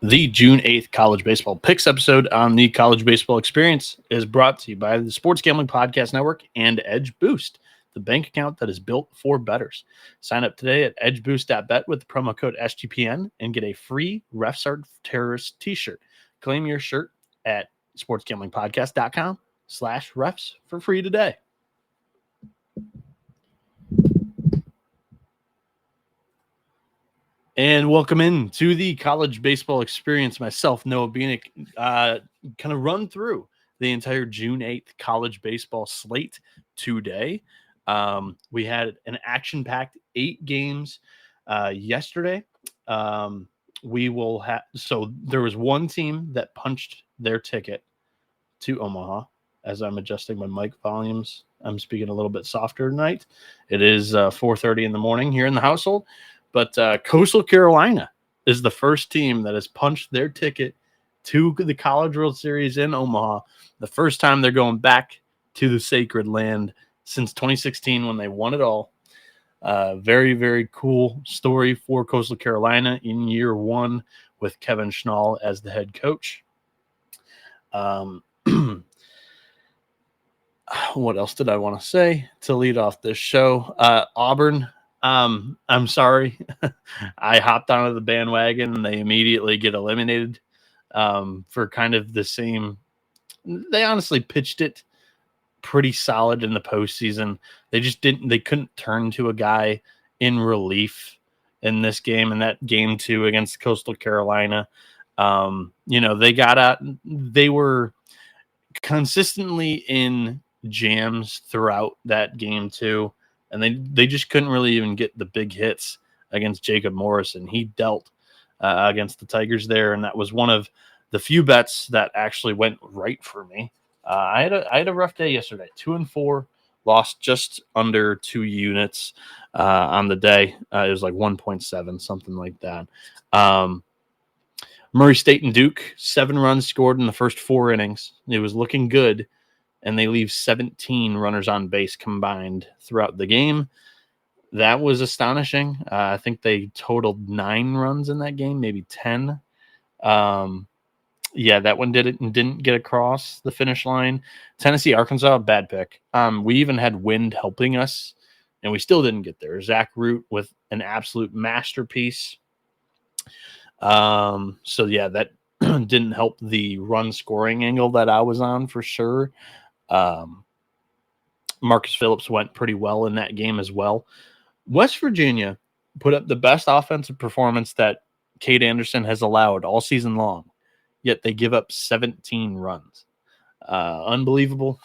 The June 8th College Baseball Picks episode on the College Baseball Experience is brought to you by the Sports Gambling Podcast Network and Edge Boost, the bank account that is built for bettors. Sign up today at edgeboost.bet with the promo code SGPN and get a free Refs Are Terrorists t-shirt. Claim your shirt at sportsgamblingpodcast.com/refs for free today. And welcome in to the College Baseball Experience. Myself, Noah Bieniek, kind of run through the entire June 8th college baseball slate today. We had an action-packed 8 games yesterday. We will have there was one team that punched their ticket to Omaha. As I'm adjusting my mic volumes, I'm speaking a little bit softer tonight. It is 4:30 in the morning here in the household. But Coastal Carolina is the first team that has punched their ticket to the College World Series in Omaha. The first time they're going back to the sacred land since 2016 when they won it all. Very, very cool story for Coastal Carolina in year one with Kevin Schnall as the head coach. What else did I want to say to lead off this show? Auburn. I'm sorry. I hopped onto the bandwagon and they immediately get eliminated for kind of the same. They honestly pitched it pretty solid in the postseason. They couldn't turn to a guy in relief in this game, in that game 2 against Coastal Carolina. They got out. They were consistently in jams throughout that game 2. And they just couldn't really even get the big hits against Jacob Morrison. He dealt against the Tigers there, and that was one of the few bets that actually went right for me. I had a rough day yesterday. 2-4, lost just under 2 units on the day. It was like 1.7, something like that. Murray State and Duke, 7 runs scored in the first 4 innings. It was looking good. And they leave 17 runners on base combined throughout the game. That was astonishing. I think they totaled 9 runs in that game, maybe 10. That one didn't get across the finish line. Tennessee, Arkansas, bad pick. We even had wind helping us, and we still didn't get there. Zach Root with an absolute masterpiece. That didn't help the run scoring angle that I was on for sure. Marcus Phillips went pretty well in that game as well. West Virginia put up the best offensive performance that Cade Anderson has allowed all season long, yet they give up 17 runs. Unbelievable.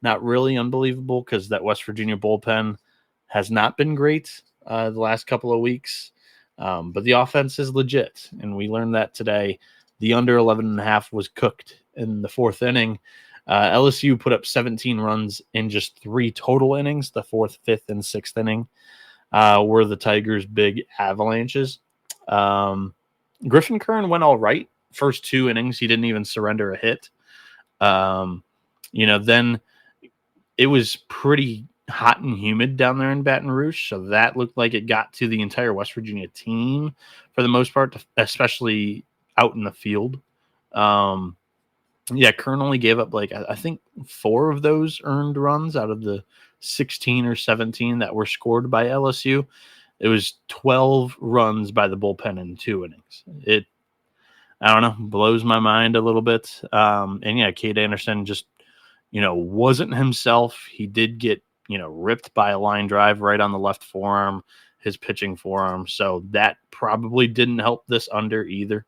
Not really unbelievable because that West Virginia bullpen has not been great the last couple of weeks, but the offense is legit, and we learned that today. The under 11.5 was cooked in the 4th inning. LSU put up 17 runs in just 3 total innings. The 4th, 5th, and 6th inning were the Tigers' big avalanches. Griffin Kern went all right. First 2 innings, he didn't even surrender a hit. Then it was pretty hot and humid down there in Baton Rouge, so that looked like it got to the entire West Virginia team for the most part, especially out in the field. Kern only gave up I think 4 of those earned runs out of the 16 or 17 that were scored by LSU. It was 12 runs by the bullpen in 2 innings. It, I don't know, blows my mind a little bit. Cade Anderson just, wasn't himself. He did get, ripped by a line drive right on the left forearm, his pitching forearm. So that probably didn't help this under either.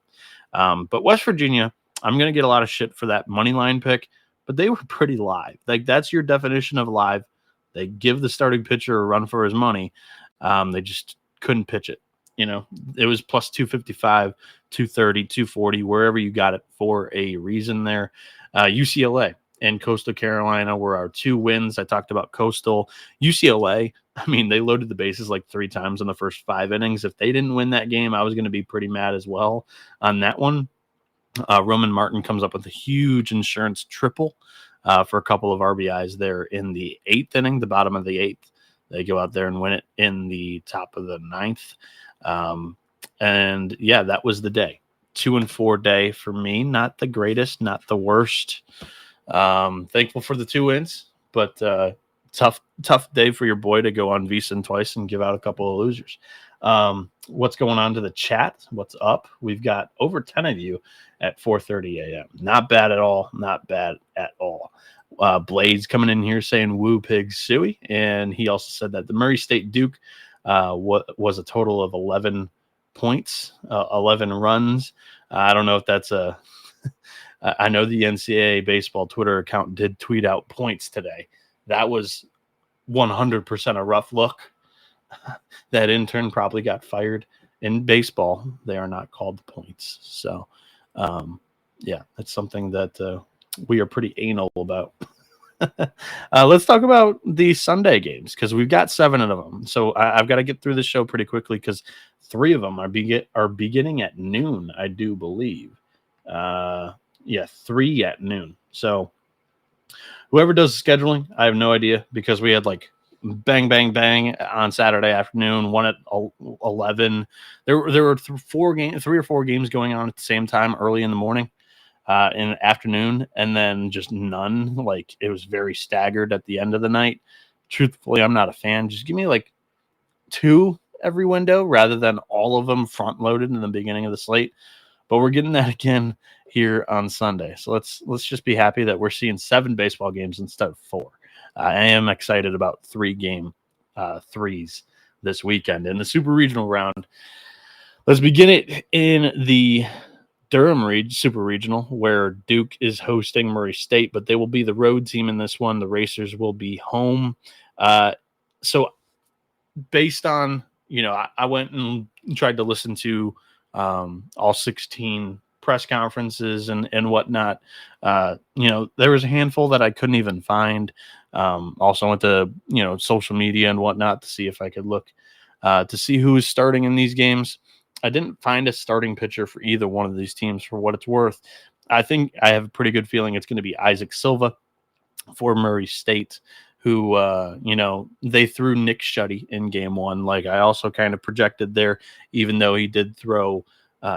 But West Virginia, I'm going to get a lot of shit for that money line pick, but they were pretty live. That's your definition of live. They give the starting pitcher a run for his money. They just couldn't pitch it. It was plus 255, 230, 240, wherever you got it for a reason there. UCLA and Coastal Carolina were our 2 wins. I talked about Coastal. UCLA, they loaded the bases like 3 times in the first 5 innings. If they didn't win that game, I was going to be pretty mad as well on that one. Roman Martin comes up with a huge insurance triple for a couple of RBIs there in the 8th inning, the bottom of the 8th. They go out there and win it in the top of the 9th. That was the day. 2-4 day for me. Not the greatest, not the worst. Thankful for the 2 wins, but tough day for your boy to go on VSiN twice and give out a couple of losers. What's going on to the chat? What's up? We've got over 10 of you at 4:30 a.m. Not bad at all. Not bad at all. Blades coming in here saying woo pig suey, and he also said that the Murray State Duke was a total of 11 points, 11 runs. I don't know if that's a I know the NCAA Baseball Twitter account did tweet out points today. That was 100% a rough look. That intern probably got fired. In baseball, they are not called points. So, yeah, that's something that we are pretty anal about. Let's talk about the Sunday games because we've got 7 of them. So I've got to get through the show pretty quickly because 3 of them are beginning at noon, I do believe. 3 at noon. So whoever does the scheduling, I have no idea because we had like bang, bang, bang on Saturday afternoon, 1 at 11. There were 3 or 4 games going on at the same time early in the morning, in the afternoon, and then just none. Like it was very staggered at the end of the night. Truthfully, I'm not a fan. Just give me like 2 every window rather than all of them front loaded in the beginning of the slate. But we're getting that again here on Sunday. So let's just be happy that we're seeing 7 baseball games instead of 4. I am excited about 3-game threes this weekend in the super regional round. Let's begin it in the Durham Super Regional, where Duke is hosting Murray State, but they will be the road team in this one. The Racers will be home. So based on, I went and tried to listen to all 16 press conferences and whatnot. There was a handful that I couldn't even find. Also went to, social media and whatnot to see if I could look to see who is starting in these games. I didn't find a starting pitcher for either one of these teams for what it's worth. I think I have a pretty good feeling it's going to be Isaac Silva for Murray State, who, they threw Nick Shuddy in game 1. Like I also kind of projected there, even though he did throw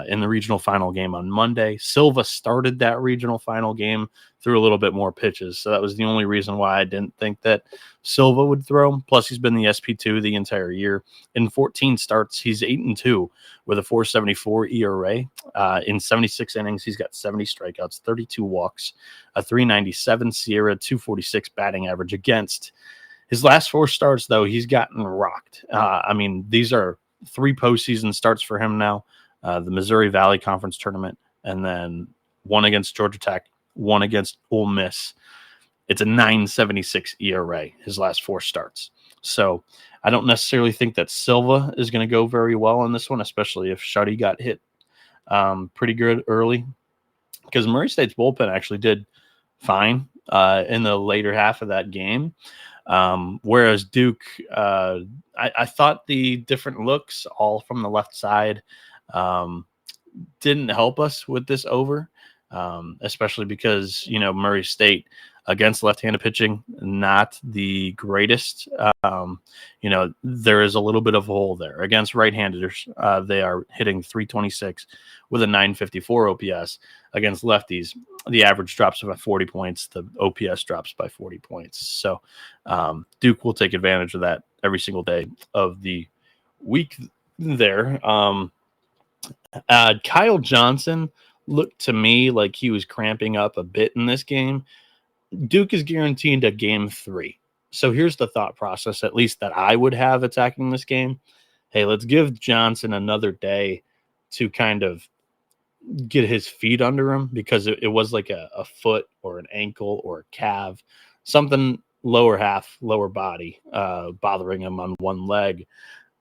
in the regional final game on Monday. Silva started that regional final game, threw a little bit more pitches. So that was the only reason why I didn't think that Silva would throw. Plus, he's been the SP2 the entire year. In 14 starts, he's 8-2 with a 4.74 ERA. In 76 innings, he's got 70 strikeouts, 32 walks, a 3.97 SIERA, 2.46 batting average against. His last 4 starts, though, he's gotten rocked. These are 3 postseason starts for him now. The Missouri Valley Conference Tournament, and then 1 against Georgia Tech, 1 against Ole Miss. It's a 9.76 ERA, his last 4 starts. So I don't necessarily think that Silva is going to go very well in this one, especially if Shuddy got hit pretty good early, because Murray State's bullpen actually did fine in the later half of that game. Whereas Duke, I thought the different looks all from the left side didn't help us with this over, especially because, Murray State against left-handed pitching, not the greatest. There is a little bit of a hole there. Against right-handers, they are hitting 326 with a 954 OPS. Against lefties, the average drops by 40 points. The OPS drops by 40 points. So Duke will take advantage of that every single day of the week there. Kyle Johnson looked to me like he was cramping up a bit in this game. Duke is guaranteed a game 3. So here's the thought process, at least that I would have attacking this game. Hey, let's give Johnson another day to kind of get his feet under him, because it was like a foot or an ankle or a calf, something lower body bothering him on one leg.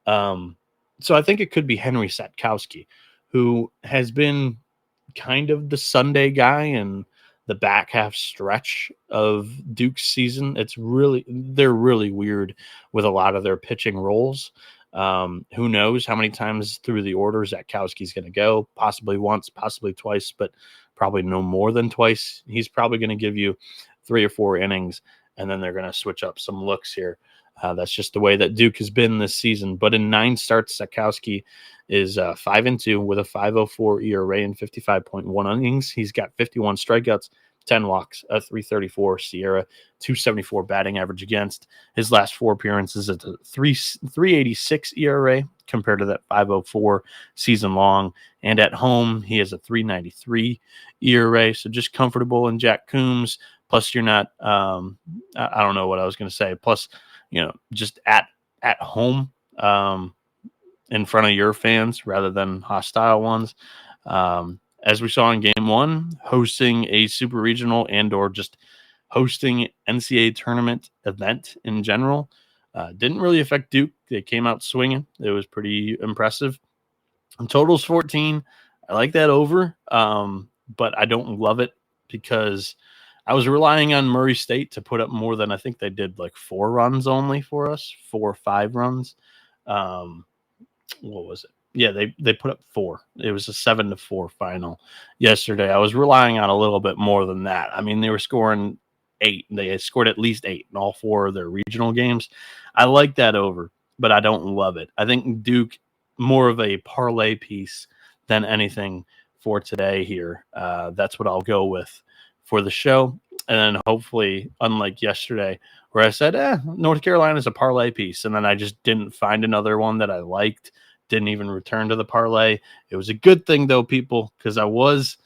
So I think it could be Henry Satkowski, who has been kind of the Sunday guy in the back half stretch of Duke's season. They're really weird with a lot of their pitching roles. Who knows how many times through the order Satkowski's going to go? Possibly once, possibly twice, but probably no more than twice. He's probably going to give you 3 or 4 innings, and then they're going to switch up some looks here. That's just the way that Duke has been this season. But in 9 starts, Sekowski is 5-2 with a 5.04 ERA and 55.1 innings. He's got 51 strikeouts, 10 walks, a 334 Sierra, 274 batting average against. His last 4 appearances at a 386 ERA compared to that 5.04 season long. And at home, he has a 393 ERA. So just comfortable in Jack Coombs. Plus, you're not, I don't know what I was going to say. Plus, just at home in front of your fans rather than hostile ones. As we saw in game 1, hosting a super regional and or just hosting NCAA tournament event in general didn't really affect Duke. They came out swinging. It was pretty impressive. Totals 14. I like that over, but I don't love it because I was relying on Murray State to put up more than, I think they did like 4 runs only for us, 4 or 5 runs. What was it? Yeah, they put up 4. It was a 7-4 final yesterday. I was relying on a little bit more than that. I mean, they were scoring 8. They had scored at least 8 in all 4 of their regional games. I like that over, but I don't love it. I think Duke, more of a parlay piece than anything for today here. That's what I'll go with for the show. And then hopefully, unlike yesterday, where I said, North Carolina is a parlay piece. And then I just didn't find another one that I liked. Didn't even return to the parlay. It was a good thing, though, people, because I was,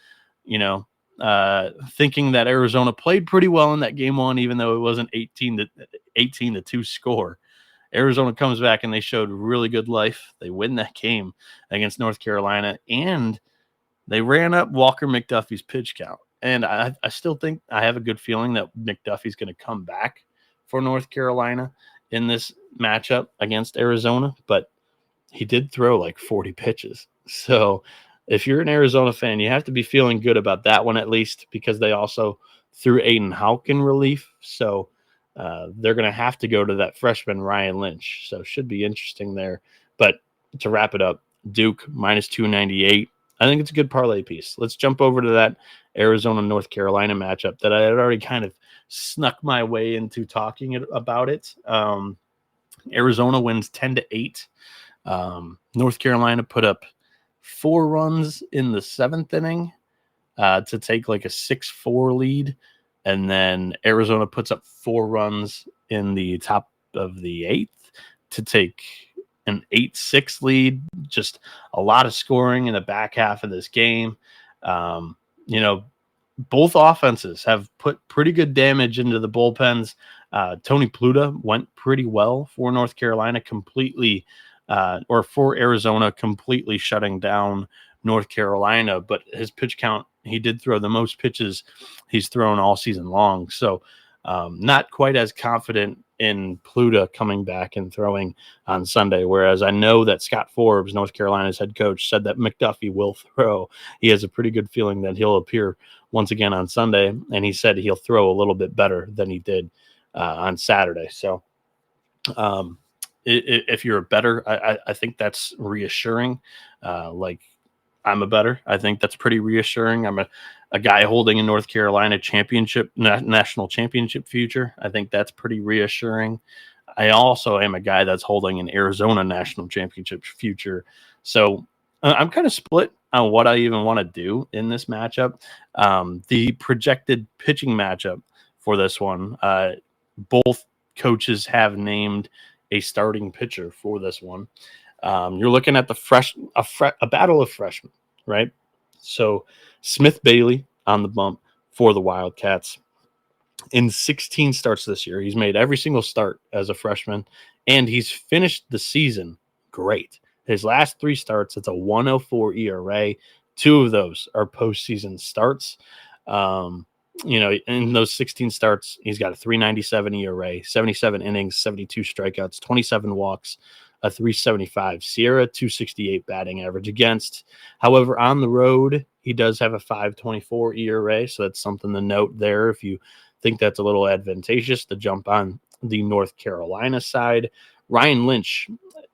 thinking that Arizona played pretty well in that game 1, even though it wasn't 18-2 score. Arizona comes back and they showed really good life. They win that game against North Carolina, and they ran up Walker McDuffie's pitch count. And I still think I have a good feeling that McDuffie's going to come back for North Carolina in this matchup against Arizona, but he did throw like 40 pitches. So if you're an Arizona fan, you have to be feeling good about that one at least, because they also threw Aiden Houck in relief. So they're going to have to go to that freshman Ryan Lynch. So it should be interesting there. But to wrap it up, Duke minus 298. I think it's a good parlay piece. Let's jump over to that Arizona-North Carolina matchup that I had already kind of snuck my way into talking about it. Arizona wins 10-8. North Carolina put up 4 runs in the 7th inning to take like a 6-4 lead. And then Arizona puts up 4 runs in the top of the 8th to take an 8-6 lead. Just a lot of scoring in the back half of this game. Both offenses have put pretty good damage into the bullpens. Tony Pluta went pretty well for North Carolina, completely or for Arizona, completely shutting down North Carolina. But his pitch count, he did throw the most pitches he's thrown all season long. So not quite as confident in Pluta coming back and throwing on Sunday. Whereas I know that Scott Forbes, North Carolina's head coach, said that McDuffie will throw. He has a pretty good feeling that he'll appear once again on Sunday. And he said he'll throw a little bit better than he did on Saturday. So if you're a bettor, I think that's reassuring. Like I'm a bettor. I think that's pretty reassuring. I'm a guy holding a North Carolina national championship future. I think that's pretty reassuring. I also am a guy that's holding an Arizona national championship future. So I'm kind of split on what I even want to do in this matchup. The projected pitching matchup for this one, both coaches have named a starting pitcher for this one. You're looking at a battle of freshmen, right? So Smith Bailey on the bump for the Wildcats. In 16 starts this year, he's made every single start as a freshman, and he's finished the season great. His last 3 starts, it's a 1.04 ERA. 2 of those are postseason starts. In those 16 starts, he's got a 3.97 ERA, 77 innings, 72 strikeouts, 27 walks, a 3.75 Sierra, 2.68 batting average against. However, on the road, he does have a 5.24 ERA, so that's something to note there if you think that's a little advantageous to jump on the North Carolina side. Ryan Lynch,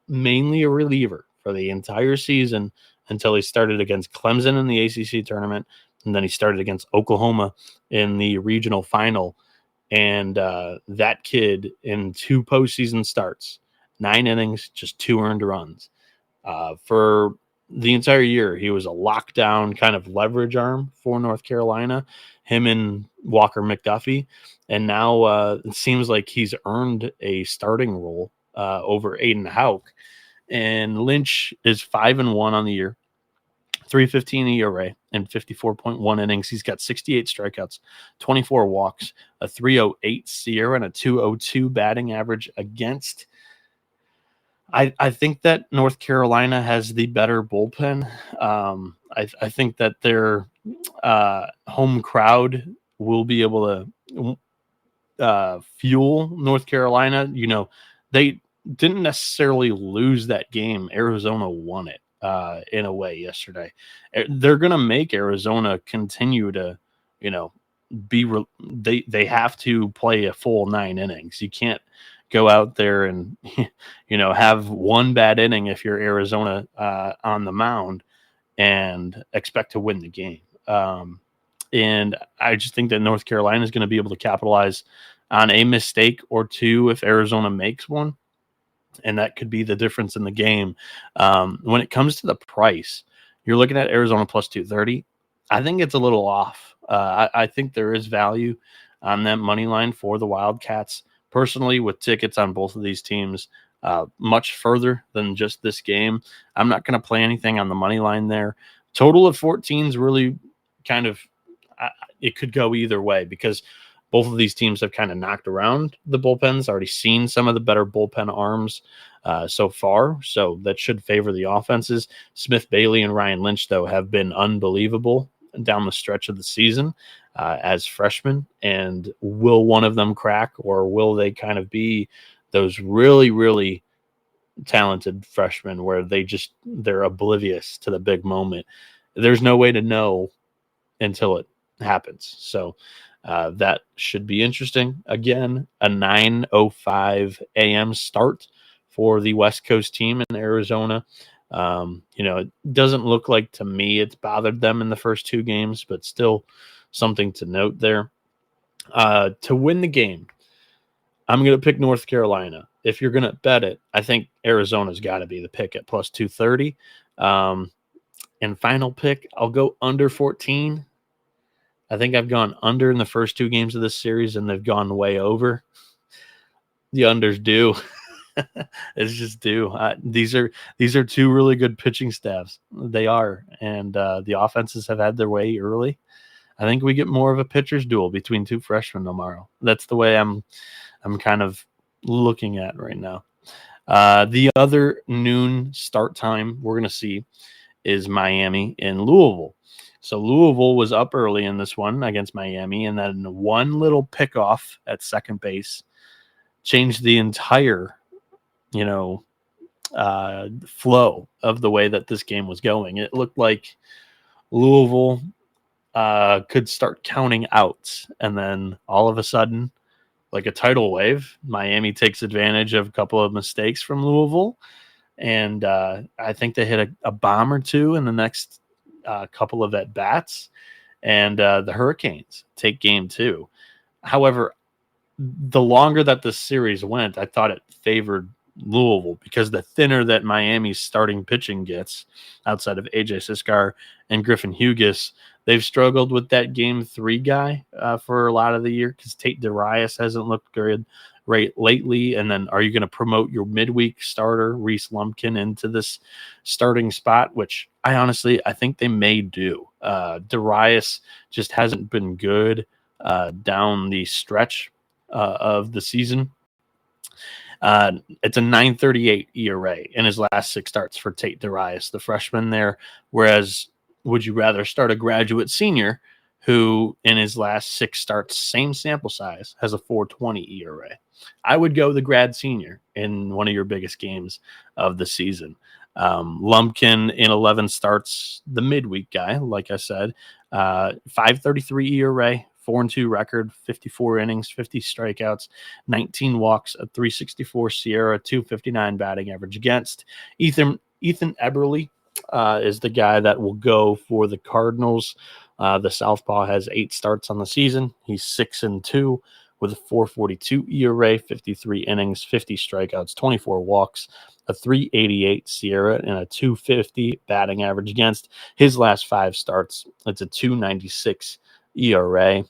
mainly a reliever for the entire season until he started against Clemson in the ACC tournament, and then he started against Oklahoma in the regional final And that kid in 2 postseason starts, 9 innings, just 2 earned runs. For the entire year, he was a lockdown kind of leverage arm for North Carolina, him and Walker McDuffie. And now it seems like he's earned a starting role over Aiden Hauk. And Lynch is 5-1 on the year, 3.15 ERA and 54.1 innings. He's got 68 strikeouts, 24 walks, a 3.08 SIERA, and a 2.02 batting average against. I think that North Carolina has the better bullpen. I think that their home crowd will be able to fuel North Carolina. You know, they didn't necessarily lose that game. Arizona won it in a way yesterday. They're going to make Arizona continue to, you know, they have to play a full 9 innings. You can't go out there and you know have one bad inning if you're Arizona on the mound and expect to win the game. And I just think that North Carolina is going to be able to capitalize on a mistake or two if Arizona makes one, and that could be the difference in the game. When it comes to the price, you're looking at Arizona plus 230. I think it's a little off. I think there is value on that money line for the Wildcats. Personally, with tickets on both of these teams, much further than just this game, I'm not going to play anything on the money line there. Total of 14 is really kind of, it could go either way because both of these teams have kind of knocked around the bullpens, already seen some of the better bullpen arms so far. So that should favor the offenses. Smith Bailey and Ryan Lynch, though, have been unbelievable down the stretch of the season as freshmen. And will one of them crack, or will they kind of be those really, really talented freshmen where they're oblivious to the big moment? There's no way to know until it happens. So that should be interesting. Again, a 9:05 a.m. start for the West Coast team in Arizona. You know, it doesn't look like to me it's bothered them in the first 2 games, but still something to note there. To win the game, I'm going to pick North Carolina. If you're going to bet it, I think Arizona's got to be the pick at plus 230. And final pick, I'll go under 14. I think I've gone under in the first 2 games of this series, and they've gone way over. The unders do. It's just due. These are 2 really good pitching staffs. They are, and the offenses have had their way early. I think we get more of a pitcher's duel between 2 freshmen tomorrow. That's the way I'm kind of looking at right now. The other noon start time we're going to see is Miami and Louisville. So Louisville was up early in this one against Miami, and then one little pickoff at second base changed the entire, you know, flow of the way that this game was going. It looked like Louisville could start counting outs, and then all of a sudden, like a tidal wave, Miami takes advantage of a couple of mistakes from Louisville, and I think they hit a bomb or 2 in the next couple of at bats, and the Hurricanes take game 2. However, the longer that the series went, I thought it favored Louisville because the thinner that Miami's starting pitching gets outside of AJ Siskar and Griffin Hughes, they've struggled with that game 3 guy for a lot of the year because Tate Darius hasn't looked good right lately. And then are you going to promote your midweek starter, Reese Lumpkin, into this starting spot, which I think they may do. Darius just hasn't been good down the stretch of the season. It's a 9.38 ERA in his last 6 starts for Tate Darius, the freshman there. Whereas, would you rather start a graduate senior who, in his last 6 starts, same sample size, has a 4.20 ERA? I would go the grad senior in one of your biggest games of the season. Lumpkin in 11 starts, the midweek guy, like I said, 5.33 ERA. 4-2 record, 54 innings, 50 strikeouts, 19 walks, a 3.64 SIERA, 2.59 batting average against. Ethan Eberle is the guy that will go for the Cardinals. The Southpaw has 8 starts on the season. He's 6-2 with a 4.42 ERA, 53 innings, 50 strikeouts, 24 walks, a 3.88 SIERA, and a 2.50 batting average against his last 5 starts. It's a 2.96 ERA.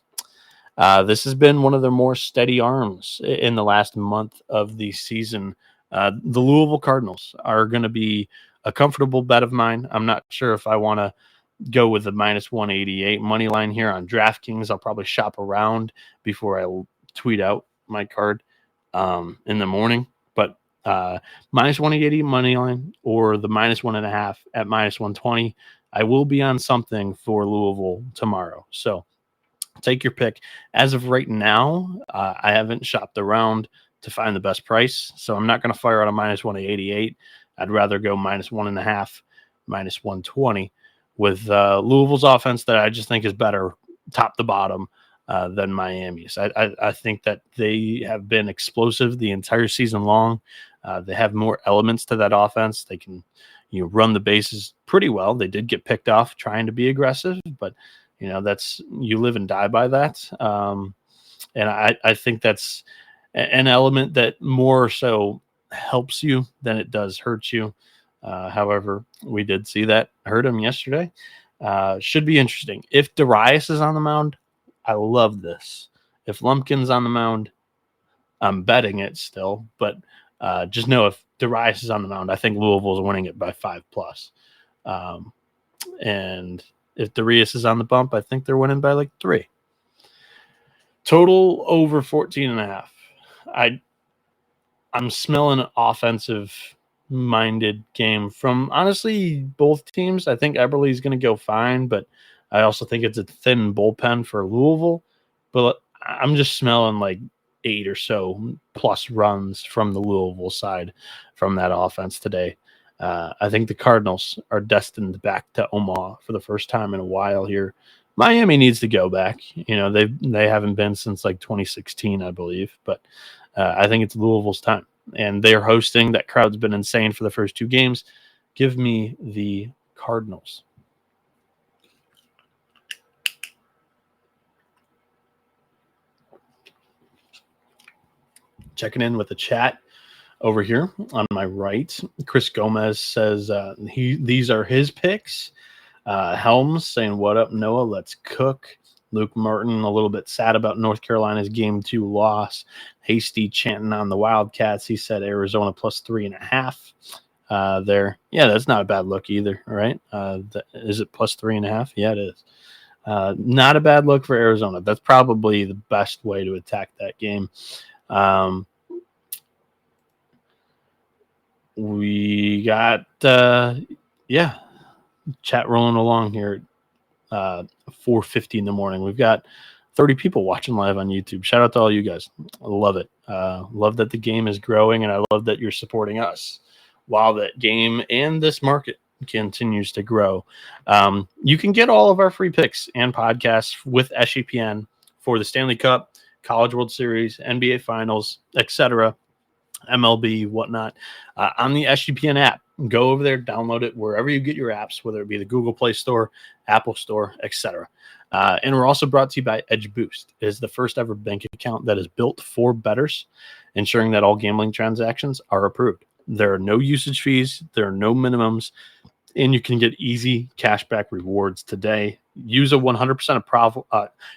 This has been one of their more steady arms in the last month of the season. The Louisville Cardinals are going to be a comfortable bet of mine. I'm not sure if I want to go with the minus 188 money line here on DraftKings. I'll probably shop around before I tweet out my card in the morning. But minus 180 money line or the minus 1.5 at minus 120. I will be on something for Louisville tomorrow. So take your pick. As of right now, I haven't shopped around to find the best price. So I'm not going to fire out a minus 188. I'd rather go minus 1.5, minus 120 with Louisville's offense that I just think is better top to bottom than Miami's. I think that they have been explosive the entire season long. They have more elements to that offense. They can run the bases pretty well. They did get picked off trying to be aggressive, but that's you live and die by that. And I think that's an element that more so helps you than it does hurt you. However, we did see that hurt him yesterday. Should be interesting. If Darius is on the mound, I love this. If Lumpkin's on the mound, I'm betting it still. But just know if Darius is on the mound, I think Louisville's winning it by 5+. And if Darius is on the bump, I think they're winning by like 3. Total over 14.5. I'm smelling an offensive-minded game from, honestly, both teams. I think Eberle's going to go fine, but I also think it's a thin bullpen for Louisville. But I'm just smelling like 8 or so plus runs from the Louisville side from that offense today. I think the Cardinals are destined back to Omaha for the first time in a while here. Miami needs to go back. They haven't been since like 2016, I believe. But I think it's Louisville's time. And they're hosting. That crowd's been insane for the first 2 games. Give me the Cardinals. Checking in with the chat over here on my right. Chris Gomez says these are his picks. Helms saying, what up, Noah? Let's cook. Luke Martin, a little bit sad about North Carolina's Game 2 loss. Hasty chanting on the Wildcats. He said Arizona plus 3.5 there. Yeah, that's not a bad look either, right? Is it plus 3.5? Yeah, it is. Not a bad look for Arizona. That's probably the best way to attack that game. We got, chat rolling along here at 4:50 in the morning. We've got 30 people watching live on YouTube. Shout out to all you guys. I love it. Love that the game is growing, and I love that you're supporting us while that game and this market continues to grow. You can get all of our free picks and podcasts with SGPN for the Stanley Cup, College World Series, NBA Finals, etc., MLB, whatnot, on the SGPN app. Go over there, download it wherever you get your apps, whether it be the Google Play Store, Apple Store, etc. And we're also brought to you by Edge Boost. It is the first ever bank account that is built for bettors, ensuring that all gambling transactions are approved. There are no usage fees, there are no minimums, and you can get easy cashback rewards today. Use a 100% approval.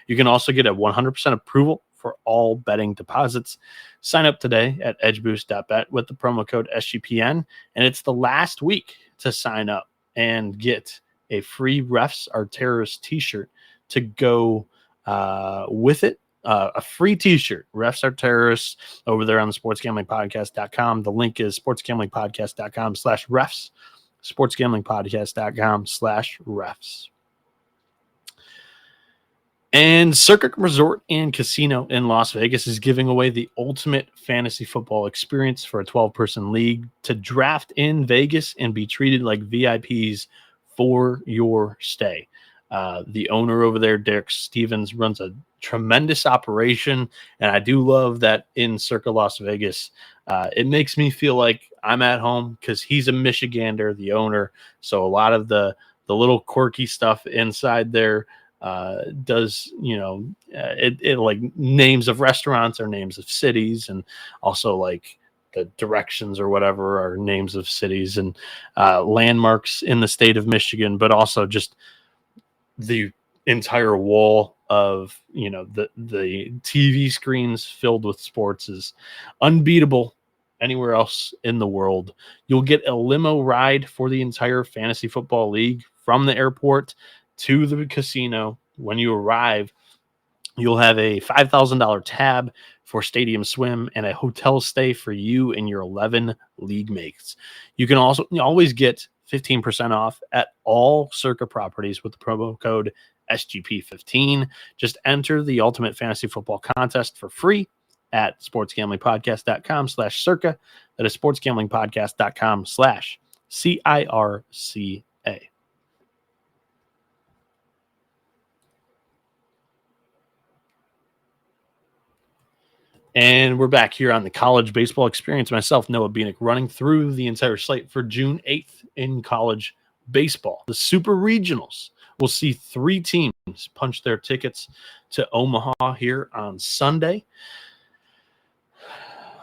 You can also get a 100% approval for all betting deposits. Sign up today at edgeboost.bet with the promo code SGPN, and it's the last week to sign up and get a free Refs Are Terrorists t-shirt to go with it. A free t-shirt, Refs Are Terrorists, over there on the sportsgamblingpodcast.com. The link is sportsgamblingpodcast.com/refs, sportsgamblingpodcast.com/refs. And Circuit Resort and Casino in Las Vegas is giving away the ultimate fantasy football experience for a 12-person league to draft in Vegas and be treated like VIPs for your stay. The owner over there, Derek Stevens, runs a tremendous operation, and I do love that in Circa Las Vegas. It makes me feel like I'm at home because he's a Michigander, the owner. So a lot of the little quirky stuff inside there does, it like names of restaurants or names of cities, and also like the directions or whatever are names of cities and landmarks in the state of Michigan, but also just the entire wall of the TV screens filled with sports is unbeatable anywhere else in the world. You'll get a limo ride for the entire fantasy football league from the airport to the casino. When you arrive, you'll have a $5,000 tab for stadium swim and a hotel stay for you and your 11 league mates. You can also always get 15% off at all Circa properties with the promo code SGP15. Just enter the Ultimate Fantasy Football Contest for free at sportsgamblingpodcast.com/circa. That is sportsgamblingpodcast.com/CIRCA. And we're back here on the College Baseball Experience. Myself, Noah Bieniek, running through the entire slate for June 8th in college baseball. The Super Regionals will see 3 teams punch their tickets to Omaha here on Sunday.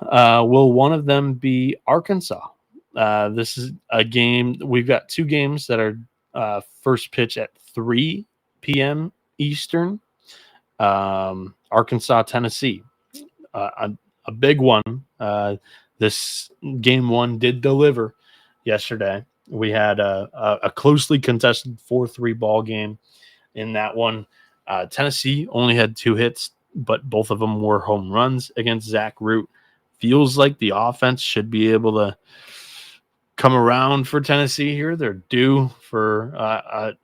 Will one of them be Arkansas? This is a game. We've got 2 games that are first pitch at 3 p.m. Eastern. Arkansas, Tennessee. A big one. This game 1 did deliver yesterday. We had a closely contested 4-3 ball game in that one. Tennessee only had 2 hits, but both of them were home runs against Zach Root. Feels like the offense should be able to come around for Tennessee here. They're due for a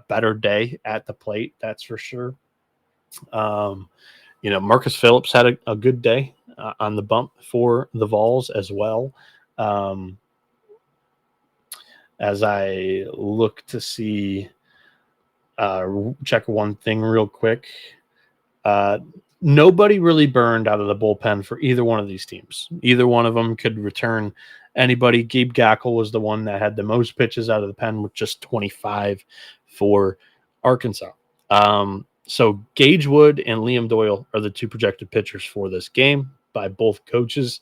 better day at the plate, that's for sure. Marcus Phillips had a good day on the bump for the Vols as well. As I look to see, check one thing real quick. Nobody really burned out of the bullpen for either one of these teams. Either one of them could return anybody. Gabe Gackle was the one that had the most pitches out of the pen with just 25 for Arkansas. So Gage Wood and Liam Doyle are the 2 projected pitchers for this game by both coaches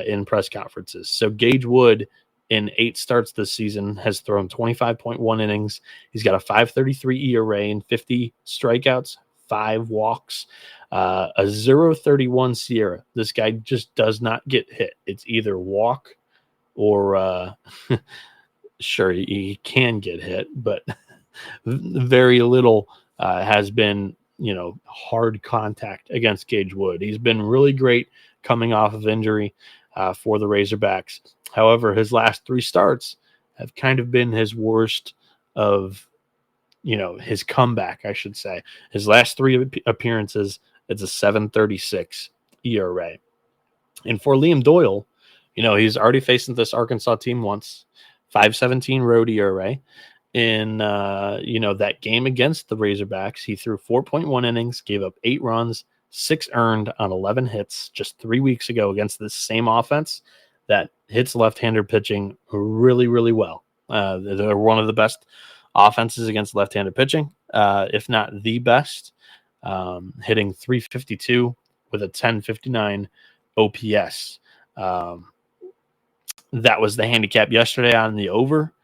in press conferences. So Gage Wood, in 8 starts this season, has thrown 25.1 innings. He's got a 5.33 ERA and 50 strikeouts, 5 walks, a 0.31 Sierra. This guy just does not get hit. It's either walk or sure, he can get hit, but very little has been, hard contact against Gage Wood. He's been really great coming off of injury for the Razorbacks. However, his last 3 starts have kind of been his worst of, his comeback, I should say. His last 3 appearances, it's a 7.36 ERA. And for Liam Doyle, he's already faced this Arkansas team once, 5.17 road ERA. In that game against the Razorbacks, he threw 4.1 innings, gave up 8 runs, 6 earned on 11 hits just 3 weeks ago against the same offense that hits left-hander pitching really, really well. They're one of the best offenses against left-handed pitching, if not the best, hitting 352 with a 1059 OPS. That was the handicap yesterday on the over.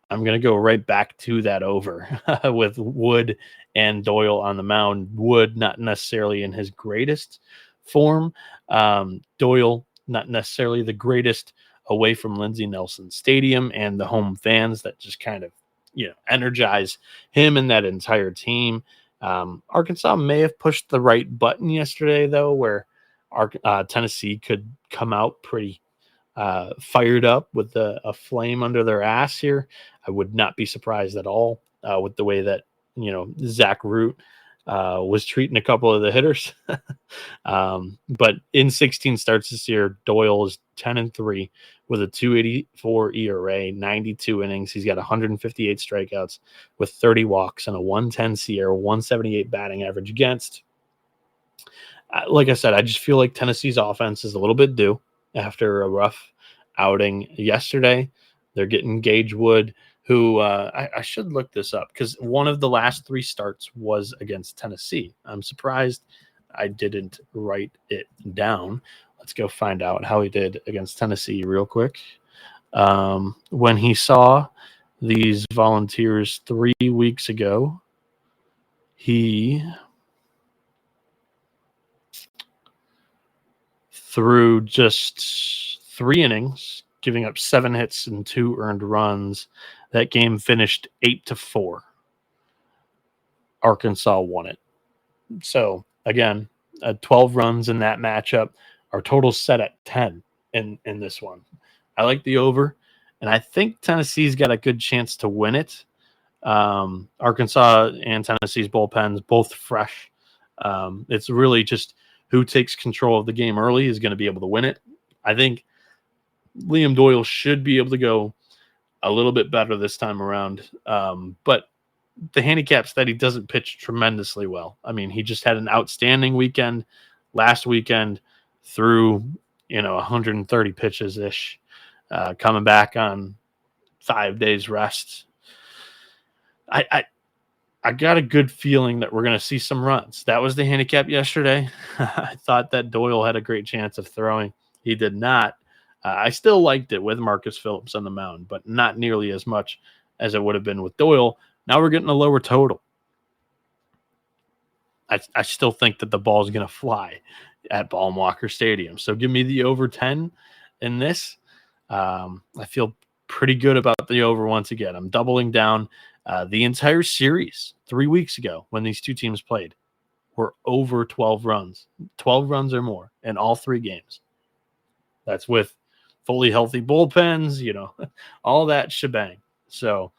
I'm going to go right back to that over with Wood and Doyle on the mound. Wood not necessarily in his greatest form. Doyle not necessarily the greatest away from Lindsey Nelson Stadium and the home fans that just kind of, energize him and that entire team. Arkansas may have pushed the right button yesterday, though, where Tennessee could come out pretty fired up with a flame under their ass here. I would not be surprised at all with the way that, Zach Root was treating a couple of the hitters. But in 16 starts this year, Doyle is 10-3 with a 2.84 ERA, 92 innings. He's got 158 strikeouts with 30 walks and a 110 Sierra, 178 batting average against. Like I said, I just feel like Tennessee's offense is a little bit due after a rough outing yesterday. They're getting Gage Wood, who I should look this up because one of the last 3 starts was against Tennessee. I'm surprised I didn't write it down. Let's go find out how he did against Tennessee real quick. When he saw these Volunteers 3 weeks ago, he threw just 3 innings, giving up 7 hits and 2 earned runs. That game finished 8-4. Arkansas won it. So again, 12 runs in that matchup. Our total set at 10 in this one. I like the over, and I think Tennessee's got a good chance to win it. Arkansas and Tennessee's bullpens both fresh. It's really just who takes control of the game early is going to be able to win it. I think Liam Doyle should be able to go a little bit better this time around. But the handicap's that he doesn't pitch tremendously well. I mean, he just had an outstanding weekend last weekend, through 130 pitches ish, coming back on 5 days rest. I got a good feeling that we're going to see some runs. That was the handicap yesterday. I thought that Doyle had a great chance of throwing. He did not. I still liked it with Marcus Phillips on the mound, but not nearly as much as it would have been with Doyle. Now we're getting a lower total. I still think that the ball is going to fly at Baum-Walker Stadium. So give me the over 10 in this. I feel pretty good about the over once again. I'm doubling down. The entire series 3 weeks ago when these two teams played were over 12 runs. 12 runs or more in all 3 games. That's with fully healthy bullpens, all that shebang. So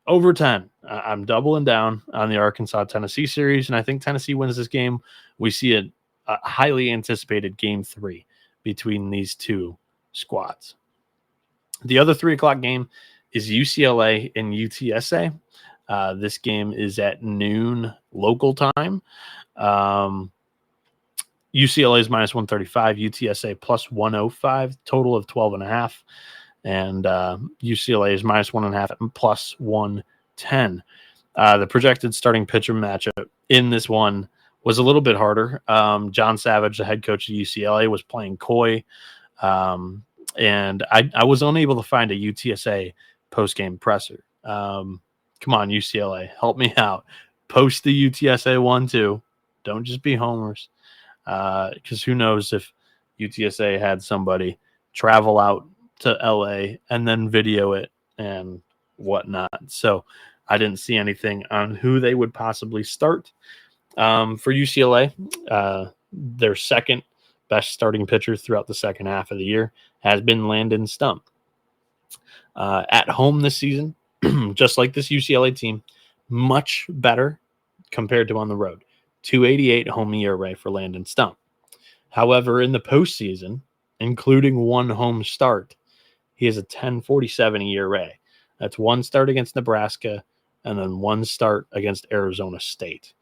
over 10. I'm doubling down on the Arkansas-Tennessee series, and I think Tennessee wins this game. We see a highly anticipated Game 3 between these two squads. The other 3 o'clock game is UCLA and UTSA. This game is at noon local time. UCLA is minus 135, UTSA plus 105, total of 12.5. And UCLA is minus 1.5 and plus 110. The projected starting pitcher matchup in this one was a little bit harder. John Savage, the head coach of UCLA, was playing coy. And I was unable to find a UTSA post-game presser. Come on, UCLA, help me out. Post the UTSA one, too. Don't just be homers. Because who knows if UTSA had somebody travel out to LA and then video it and whatnot. So I didn't see anything on who they would possibly start. For UCLA, their second best starting pitcher throughout the second half of the year has been Landon Stump. At home this season, just like this UCLA team, much better compared to on the road. 288 home ERA for Landon Stump. However, in the postseason, including one home start, he has a 10.47 ERA. That's one start against Nebraska and then one start against Arizona State.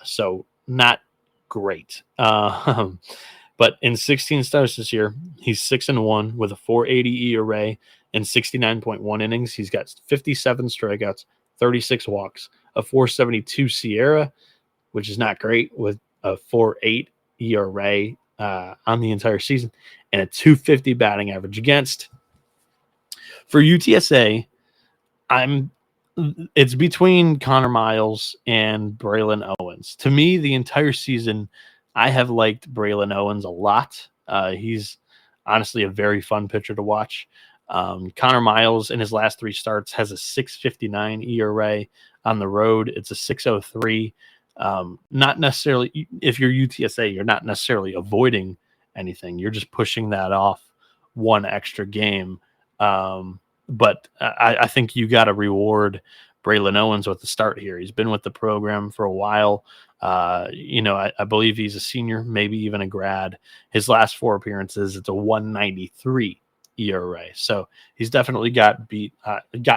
So not great. But in 16 starts this year, he's 6-1 with a 4.80 ERA and 69.1 innings. He's got 57 strikeouts, 36 walks, a 4.72 SIERA, which is not great, with a 4.8 ERA on the entire season, and a 250 batting average against. For UTSA, it's between Connor Miles and Braylon Owens. To me, the entire season, I have liked Braylon Owens a lot. He's honestly a very fun pitcher to watch. Connor Miles in his last 3 starts has a 6.59 ERA on the road. It's a 6.03. Not necessarily, if you're UTSA, you're not necessarily avoiding anything. You're just pushing that off one extra game. But I think you got to reward Braylon Owens with the start here. He's been with the program for a while. I believe he's a senior, maybe even a grad. His last 4 appearances, it's a 1.93 ERA. So he's definitely got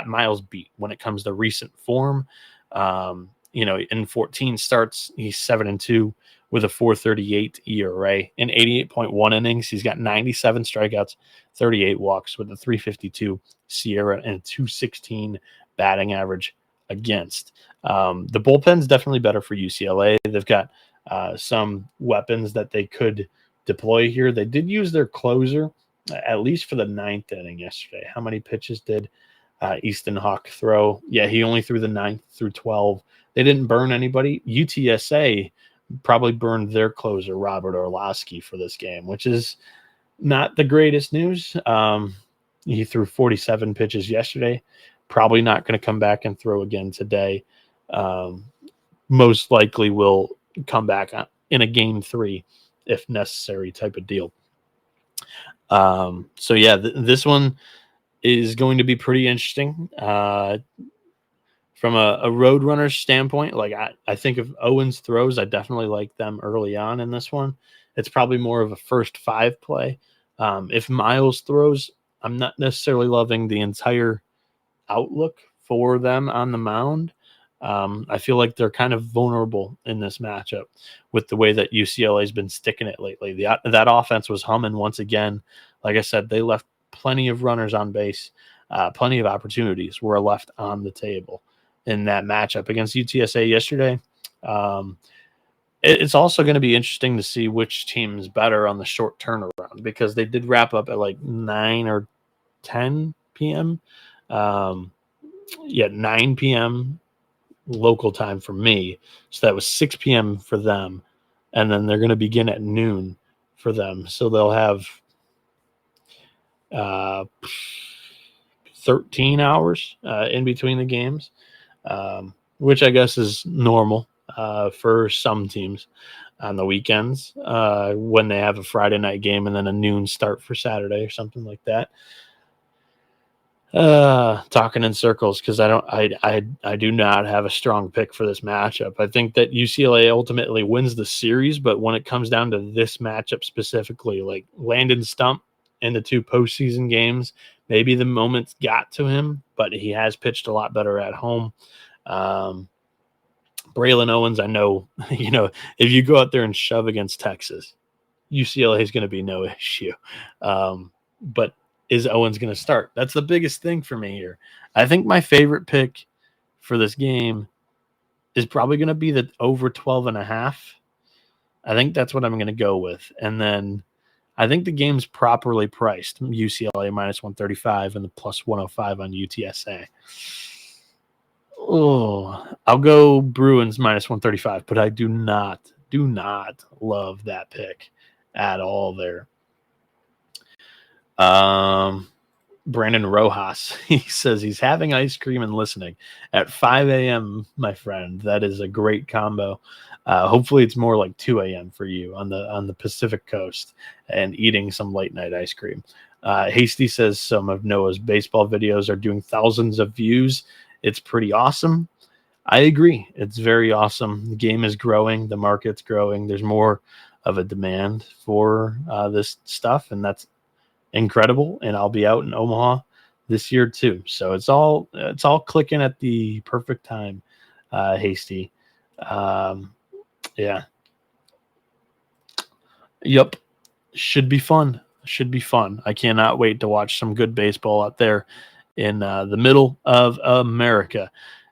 Miles beat when it comes to recent form. In 14 starts, he's 7-2 with a 4.38 ERA in 88.1 innings. He's got 97 strikeouts, 38 walks with a 3.52 SIERA and a 2.16 batting average against. The bullpen's definitely better for UCLA. They've got some weapons that they could deploy here. They did use their closer, at least for the 9th inning yesterday. How many pitches did Easton Hawk throw? Yeah, he only threw the 9th through 12. They didn't burn anybody. UTSA probably burned their closer, Robert Orlowski, for this game, which is not the greatest news. He threw 47 pitches yesterday. Probably not going to come back and throw again today. Most likely will come back in a game 3 if necessary type of deal. So yeah, this one is going to be pretty interesting. From a roadrunner standpoint, like I think of Owens throws, I definitely like them early on in this one. It's probably more of a first 5 play. If Miles throws, I'm not necessarily loving the entire outlook for them on the mound. I feel like they're kind of vulnerable in this matchup with the way that UCLA has been sticking it lately. That offense was humming once again. Like I said, they left plenty of runners on base. Plenty of opportunities were left on the table in that matchup against UTSA yesterday. It's also going to be interesting to see which team's better on the short turnaround, because they did wrap up at like 9 or 10 p.m. 9 p.m. local time for me. So that was 6 p.m. for them. And then they're going to begin at noon for them. So they'll have 13 hours in between the games, which I guess is normal for some teams on the weekends when they have a Friday night game and then a noon start for Saturday or something like that. Talking in circles because I do not have a strong pick for this matchup. I think that UCLA ultimately wins the series, but when it comes down to this matchup specifically, like Landon Stump in the 2 postseason games, maybe the moments got to him, but he has pitched a lot better at home. Braylon Owens, I know, if you go out there and shove against Texas, UCLA is going to be no issue. But is Owens going to start? That's the biggest thing for me here. I think my favorite pick for this game is probably going to be the over 12.5. I think that's what I'm going to go with. And then I think the game's properly priced. UCLA minus 135 and the plus 105 on UTSA. Oh, I'll go Bruins minus 135, but I do not love that pick at all there. Brandon Rojas, he says he's having ice cream and listening at 5 a.m., my friend. That is a great combo. Hopefully it's more like 2 a.m. for you on the Pacific Coast and eating some late night ice cream. Hasty says some of Noah's baseball videos are doing thousands of views. It's pretty awesome. I agree. It's very awesome. The game is growing. The market's growing. There's more of a demand for this stuff, and that's incredible. And I'll be out in Omaha this year too. So it's all clicking at the perfect time. Hasty. Yeah. Yep. Should be fun. I cannot wait to watch some good baseball out there in the middle of America.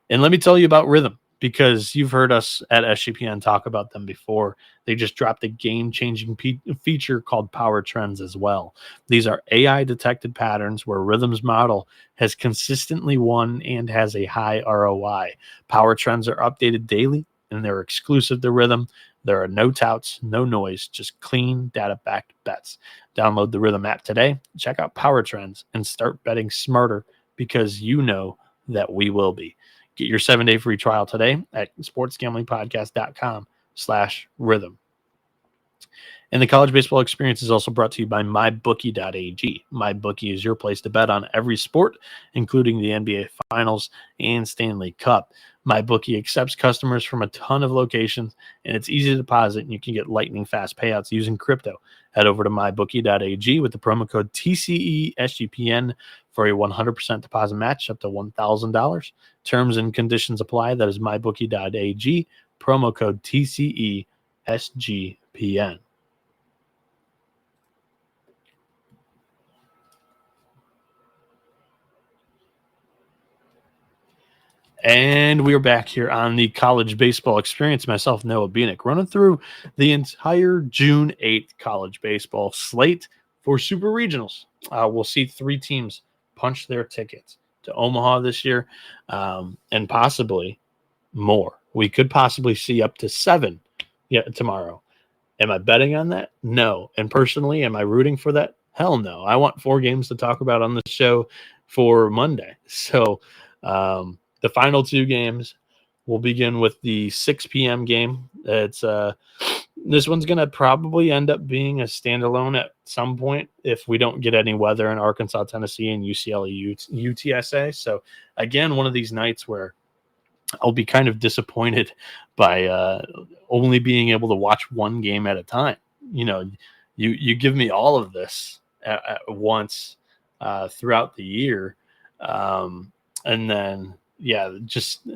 And let me tell you about Rhythm, because you've heard us at SGPN talk about them before. They just dropped a game-changing feature called Power Trends as well. These are AI-detected patterns where Rhythm's model has consistently won and has a high ROI. Power Trends are updated daily, and they're exclusive to Rhythm. There are no touts, no noise, just clean data-backed bets. Download the Rhythm app today, check out Power Trends, and start betting smarter, because you know that we will be. Get your 7-day free trial today at sportsgamblingpodcast.com/rhythm. And the college baseball experience is also brought to you by mybookie.ag. MyBookie is your place to bet on every sport, including the NBA Finals and Stanley Cup. MyBookie accepts customers from a ton of locations, and it's easy to deposit, and you can get lightning fast payouts using crypto. Head over to mybookie.ag with the promo code TCESGPN for a 100% deposit match up to $1,000. Terms and conditions apply. That is mybookie.ag, promo code TCESGPN. And we are back here on the College Baseball Experience. Myself, Noah Bieniek, running through the entire June 8th college baseball slate for Super Regionals. We'll see 3 teams punch their tickets to Omaha this year, and possibly more. We could possibly see up to 7 tomorrow. Am I betting on that? No. And personally, am I rooting for that? Hell no. I want 4 games to talk about on the show for Monday. So the final 2 games, we'll begin with the 6 p.m. game. It's this one's going to probably end up being a standalone at some point if we don't get any weather in Arkansas, Tennessee, and UCLA, UTSA. So again, one of these nights where I'll be kind of disappointed by only being able to watch one game at a time. You give me all of this at once throughout the year, and then just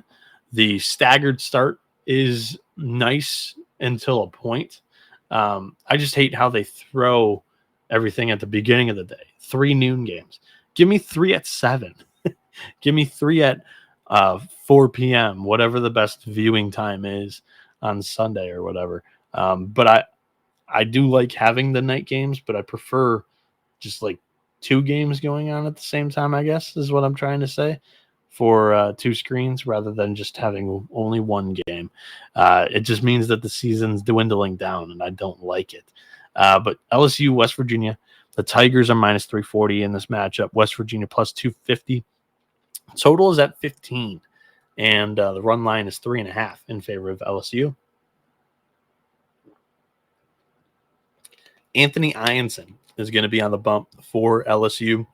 the staggered start is nice until a point. I just hate how they throw everything at the beginning of the day. 3 noon games. Give me 3 at 7. Give me 3 at 4 p.m., whatever the best viewing time is on Sunday or whatever. But I do like having the night games, but I prefer just like 2 games going on at the same time, I guess, is what I'm trying to say, for 2 screens rather than just having only 1 game. It just means that the season's dwindling down, and I don't like it. But LSU, West Virginia, the Tigers are minus 340 in this matchup. West Virginia plus 250. Total is at 15, and the run line is 3.5 in favor of LSU. Anthony Ianson is going to be on the bump for LSU.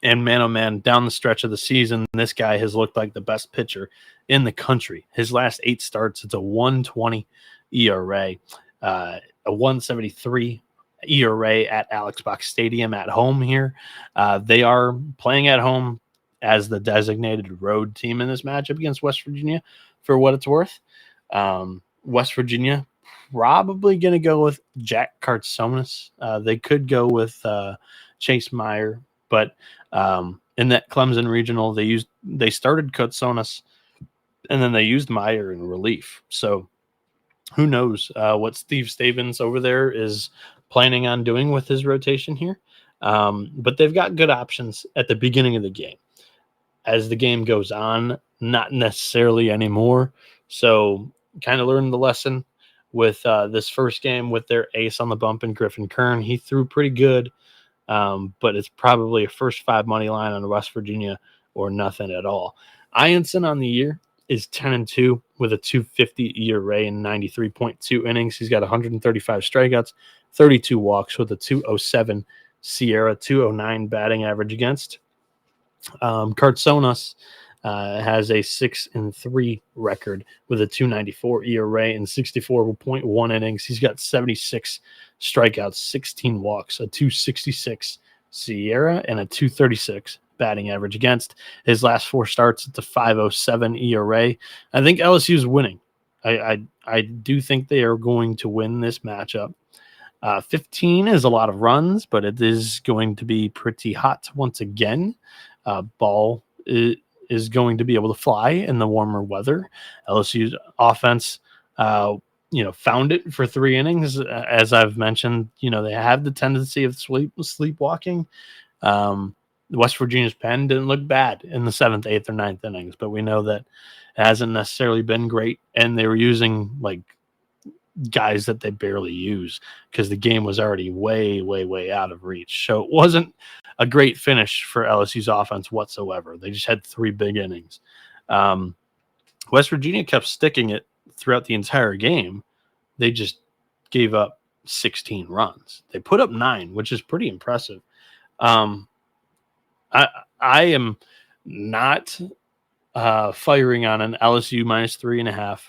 And man, oh man, down the stretch of the season, this guy has looked like the best pitcher in the country. His last 8 starts, it's a 1.20 ERA, a 1.73 ERA at Alex Box Stadium at home here. They are playing at home as the designated road team in this matchup against West Virginia, for what it's worth. West Virginia probably going to go with Jack Kartsonis. They could go with Chase Meyer, but in that Clemson regional, they started Kartsonis, and then they used Meyer in relief. So who knows what Steve Stavins over there is planning on doing with his rotation here. But they've got good options at the beginning of the game. As the game goes on, not necessarily anymore. So kind of learned the lesson with this first game with their ace on the bump and Griffin Kern. He threw pretty good, but it's probably a first 5 money line on West Virginia or nothing at all. Ianson on the year is 10-2 with a 2.50 ERA and 93.2 innings. He's got 135 strikeouts, 32 walks with a 2.07 Sierra, 2.09 batting average against. Kartsonis has a 6-3 record with a 2.94 ERA and 64.1 innings. He's got 76 strikeouts, 16 walks, a 2.66 Sierra, and a 2.36 batting average against. His last 4 starts, it's a 5.07 ERA. I think LSU's winning. I do think they are going to win this matchup. 15 is a lot of runs, but it is going to be pretty hot once again. Ball is going to be able to fly in the warmer weather. LSU's offense, found it for 3 innings. As I've mentioned, they have the tendency of sleepwalking. West Virginia's pen didn't look bad in the 7th, 8th, or 9th innings, but we know that it hasn't necessarily been great, and they were using guys that they barely use because the game was already way, way, way out of reach. So it wasn't a great finish for LSU's offense whatsoever. They just had 3 big innings. West Virginia kept sticking it throughout the entire game. They just gave up 16 runs. They put up 9, which is pretty impressive. I am not firing on an LSU minus 3.5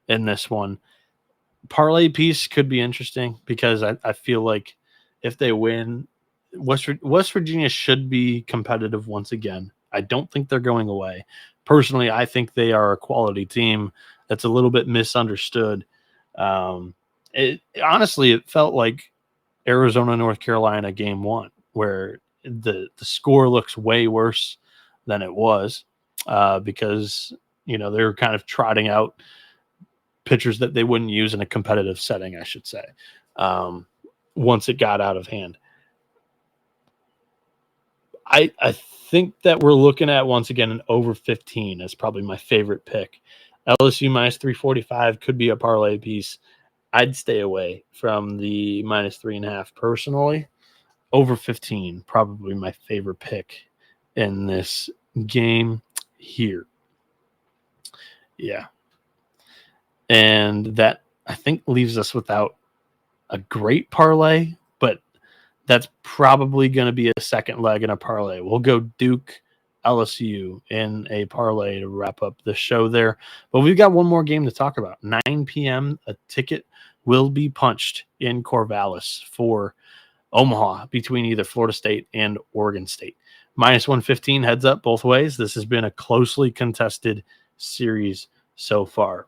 in this one. Parlay piece could be interesting because I feel like if they win, West Virginia should be competitive once again. I don't think they're going away. Personally, I think they are a quality team that's a little bit misunderstood. It felt like Arizona, North Carolina game 1, where the score looks way worse than it was. because, they're kind of trotting out pitchers that they wouldn't use in a competitive setting, I should say, once it got out of hand. I think that we're looking at, once again, an over 15 as probably my favorite pick. LSU minus 345 could be a parlay piece. I'd stay away from the minus 3.5 personally. Over 15, probably my favorite pick in this game here. Yeah. And that, I think, leaves us without a great parlay, but that's probably going to be a second leg in a parlay. We'll go Duke LSU in a parlay to wrap up the show there. But we've got one more game to talk about. 9 p.m. A ticket will be punched in Corvallis for Omaha between either Florida State and Oregon State. Minus 115 heads up both ways. This has been a closely contested series so far.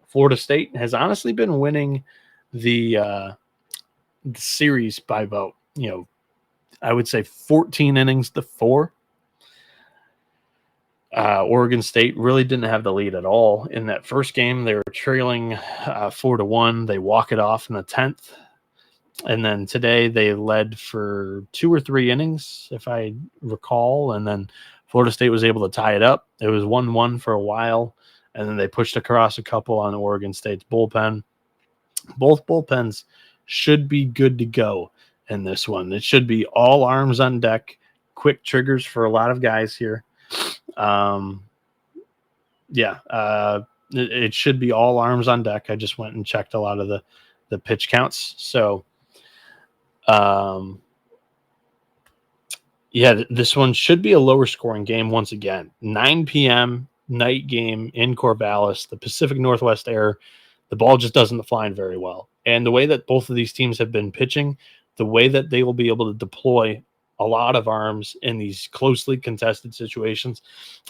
Florida State has honestly been winning the series by about, I would say 14 innings to 4. Oregon State really didn't have the lead at all in that first game. They were trailing 4-1. They walk it off in the 10th. And then today they led for 2 or 3 innings, if I recall. And then Florida State was able to tie it up. It was 1-1 for a while. And then they pushed across a couple on Oregon State's bullpen. Both bullpens should be good to go in this one. It should be all arms on deck, quick triggers for a lot of guys here. It should be all arms on deck. I just went and checked a lot of the pitch counts. So, this one should be a lower scoring game once again. 9 p.m. night game in Corvallis, the Pacific Northwest air. The ball just doesn't fly very well. And the way that both of these teams have been pitching, the way that they will be able to deploy a lot of arms in these closely contested situations,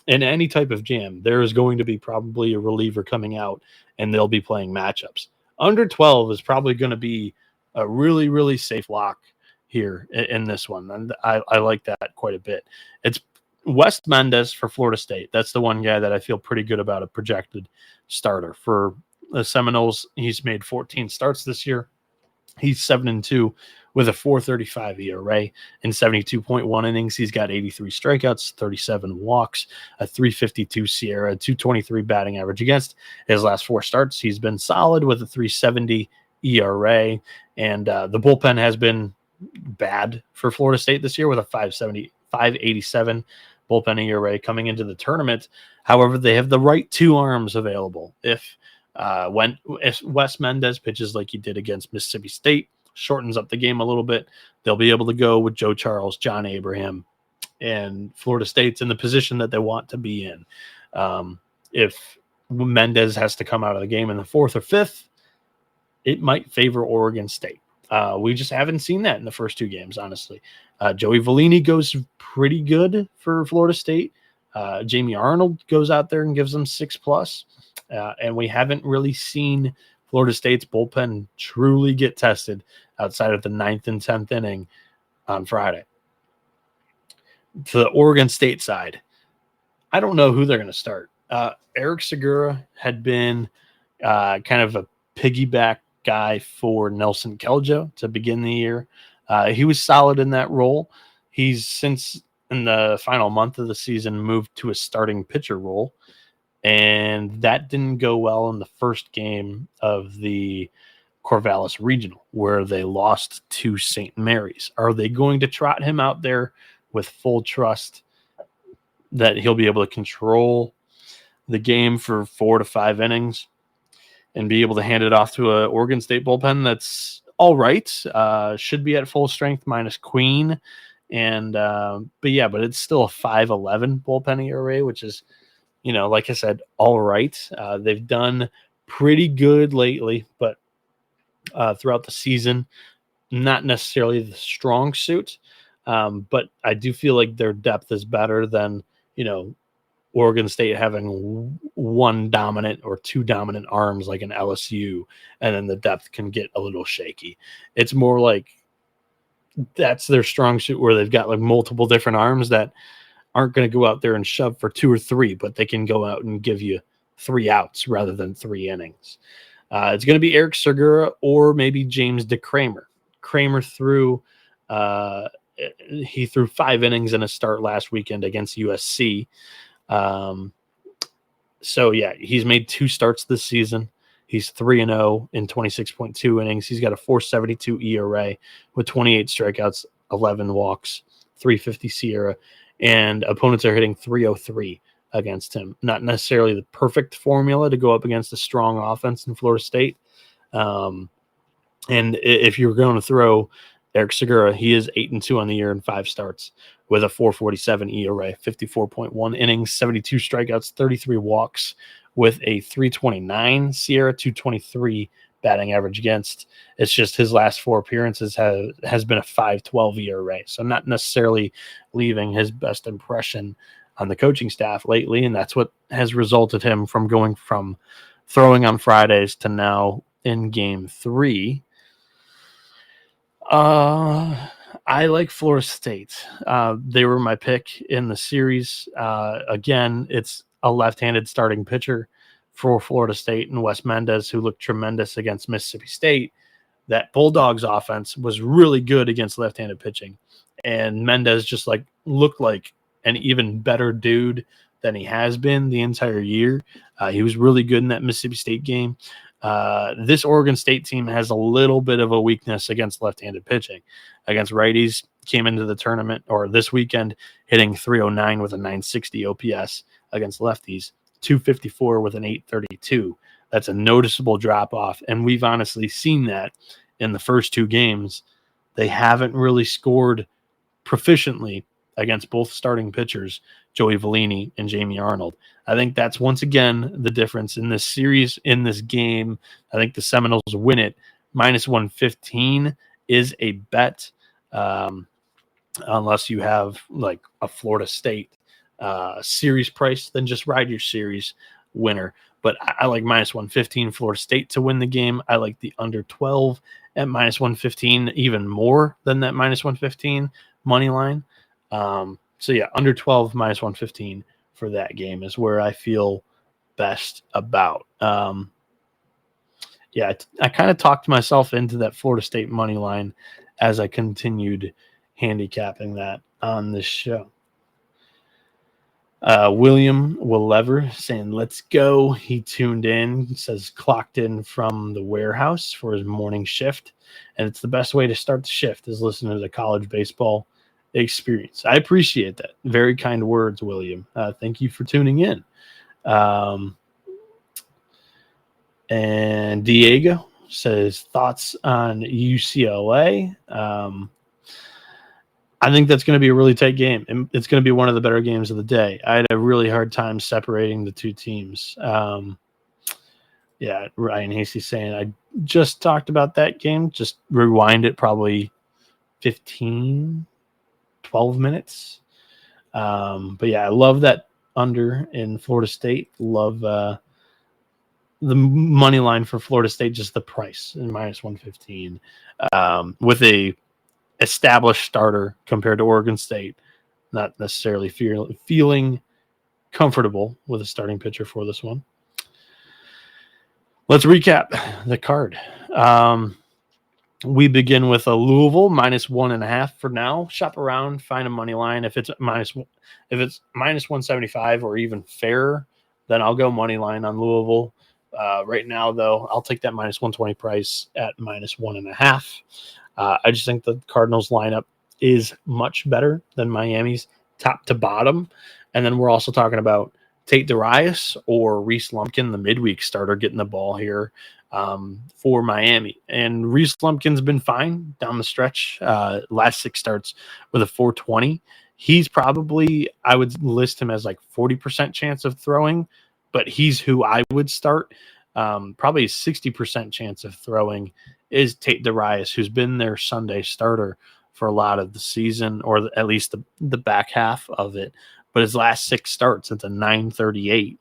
in any type of jam, there is going to be probably a reliever coming out, and they'll be playing matchups. Under 12 is probably going to be a really, really safe lock here in this one. And I like that quite a bit. It's Wes Mendez for Florida State. That's the one guy that I feel pretty good about, a projected starter for the Seminoles. He's made 14 starts this year. He's 7-2 with a 4.35 ERA in 72.1 innings. He's got 83 strikeouts, 37 walks, a 3.52 SIERA, 2.23 batting average against his last 4 starts. He's been solid with a 3.70 ERA, and the bullpen has been bad for Florida State this year with a 5.87 bullpen ERA coming into the tournament. However, they have the right 2 arms available. If Wes Mendez pitches like he did against Mississippi State, shortens up the game a little bit, they'll be able to go with Joe Charles, John Abraham, and Florida State's in the position that they want to be in. If Mendez has to come out of the game in the 4th or 5th, it might favor Oregon State. We just haven't seen that in the first 2 games, honestly. Joey Vellini goes pretty good for Florida State. Jamie Arnold goes out there and gives them 6+. And we haven't really seen Florida State's bullpen truly get tested outside of the 9th and 10th inning on Friday. To the Oregon State side, I don't know who they're going to start. Eric Segura had been kind of a piggyback guy for Nelson Keljo to begin the year. He was solid in that role. He's since in the final month of the season moved to a starting pitcher role. And that didn't go well in the first game of the Corvallis Regional, where they lost to St. Mary's. Are they going to trot him out there with full trust that he'll be able to control the game for 4 to 5 innings and be able to hand it off to an Oregon State bullpen that's all right? Should be at full strength minus Queen. And but it's still a 5.11 bullpen ERA, which is, like I said, all right. They've done pretty good lately, but throughout the season, not necessarily the strong suit. But I do feel like their depth is better than, Oregon State having 1 dominant or 2 dominant arms like an LSU, and then the depth can get a little shaky. It's more like that's their strong suit, where they've got like multiple different arms that aren't going to go out there and shove for 2 or 3, but they can go out and give you 3 outs rather than 3 innings. It's going to be Eric Segura or maybe James DeCramer. Kramer threw he threw 5 innings in a start last weekend against USC. So yeah, he's made 2 starts this season. He's 3-0 in 26.2 innings. He's got a 4.72 ERA with 28 strikeouts, 11 walks, 350 SIERA, and opponents are hitting 303 against him. Not necessarily the perfect formula to go up against a strong offense in Florida State. And if you're going to throw Eric Segura, he is 8-2 on the year in 5 starts with a 4.47 ERA, 54.1 innings, 72 strikeouts, 33 walks, with a 329 SIERA, 223 batting average against. It's just his last 4 appearances has been a 5.12 ERA, so not necessarily leaving his best impression on the coaching staff lately, and that's what has resulted him from going from throwing on Fridays to now in Game 3. I like Florida State. They were my pick in the series. Again, it's a left-handed starting pitcher for Florida State and Wes Mendez, who looked tremendous against Mississippi State. That Bulldogs offense was really good against left-handed pitching, and Mendez just looked like an even better dude than he has been the entire year. He was really good in that Mississippi State game. This Oregon State team has a little bit of a weakness against left-handed pitching. Against righties, came into the tournament or this weekend hitting 309 with a 960 OPS. Against lefties, 254 with an 832. That's a noticeable drop-off, and we've honestly seen that in the first 2 games. They haven't really scored proficiently against both starting pitchers, Joey Vellini and Jamie Arnold. I think that's once again the difference in this series, in this game. I think the Seminoles win it. -115 is a bet, unless you have like a Florida State series price, then just ride your series winner. But I like -115 Florida State to win the game. I like the under 12 at -115 even more than that -115 money line. So yeah, under 12 -115 for that game is where I feel best about. Yeah, I kind of talked myself into that Florida State money line as I continued handicapping that on this show. William Willever saying, let's go. He tuned in, says clocked in from the warehouse for his morning shift. And it's the best way to start the shift is listening to the college baseball experience. I appreciate that. Very kind words, William. Thank you for tuning in. And Diego says thoughts on UCLA. I think that's going to be a really tight game. It's going to be one of the better games of the day. I had a really hard time separating the 2 teams. Yeah, Ryan Hasty saying, I just talked about that game. Just rewind it probably 15, 12 minutes. But yeah, I love that under in Florida State. Love the money line for Florida State, just the price in -115 with a established starter compared to Oregon State. Not necessarily feeling comfortable with a starting pitcher for this one. Let's recap the card. We begin with a Louisville -1.5 for now. Shop around, find a money line. If it's -175 or even fairer, then I'll go money line on Louisville. Right now, though, I'll take that -120 price at -1.5. I just think the Cardinals lineup is much better than Miami's top to bottom. And then we're also talking about Tate Darius or Reese Lumpkin, the midweek starter, getting the ball here for Miami. And Reese Lumpkin's been fine down the stretch. Last 6 starts with a 420. He's probably, I would list him as like 40% chance of throwing, but he's who I would start. Probably a 60% chance of throwing is Tate Darius, who's been their Sunday starter for a lot of the season, or at least the back half of it. But his last 6 starts, it's a 9.38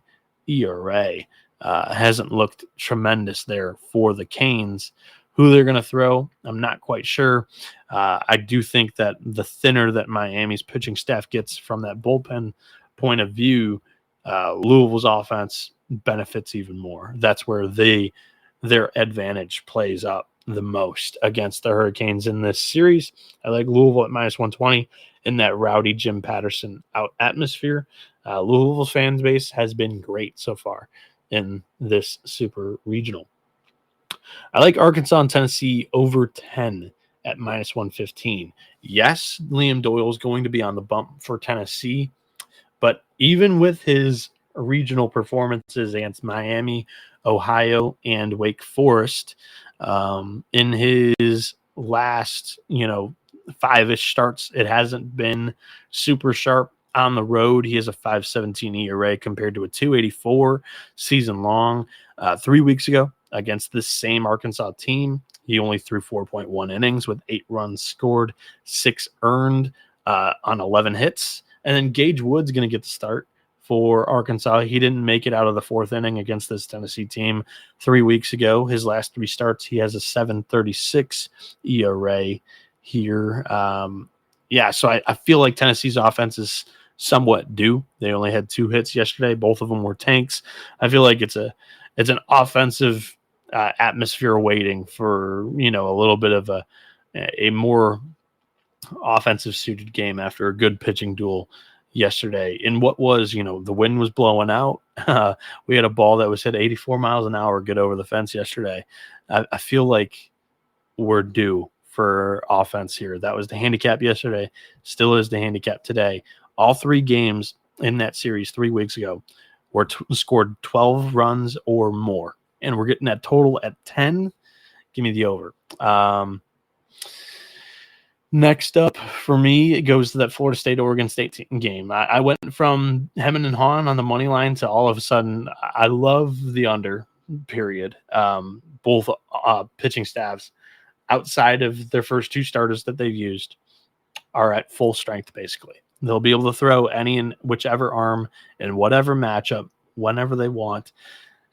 ERA. Hasn't looked tremendous there for the Canes, Who they're going to throw, I'm not quite sure. I do think that the thinner that Miami's pitching staff gets from that bullpen point of view, Louisville's offense benefits even more. That's where their advantage plays up the most against the Hurricanes in this series. I like Louisville at -120 in that rowdy Jim Patterson out atmosphere. Louisville's fan base has been great so far in this super regional. I like Arkansas and Tennessee over 10 at -115. Yes, Liam Doyle is going to be on the bump for Tennessee, but even with his regional performances against Miami, Ohio, and Wake Forest, in his last, 5-ish starts, it hasn't been super sharp on the road. He has a 5.17 ERA compared to a 2.84 season long. 3 weeks ago against this same Arkansas team, he only threw 4.1 innings with 8 runs scored, 6 earned on 11 hits. And then Gage Wood's going to get the start for Arkansas. He didn't make it out of the 4th inning against this Tennessee team 3 weeks ago. His last 3 starts, he has a 7.36 ERA here. So I feel like Tennessee's offense is somewhat due. They only had 2 hits yesterday. Both of them were tanks. I feel like it's an offensive atmosphere waiting for, a little bit of a more offensive suited game after a good pitching duel yesterday. In what was, the wind was blowing out. We had a ball that was hit 84 miles an hour get over the fence yesterday. I feel like we're due for offense here. That was the handicap yesterday, still is the handicap today. All 3 games in that series 3 weeks ago were scored 12 runs or more, and we're getting that total at 10. Give me the over. Next up for me, it goes to that Florida State-Oregon State game. I went from hemming and hawing on the money line to all of a sudden, I love the under, period. Both pitching staffs, outside of their first 2 starters that they've used, are at full strength, basically. They'll be able to throw any and whichever arm in whatever matchup, whenever they want.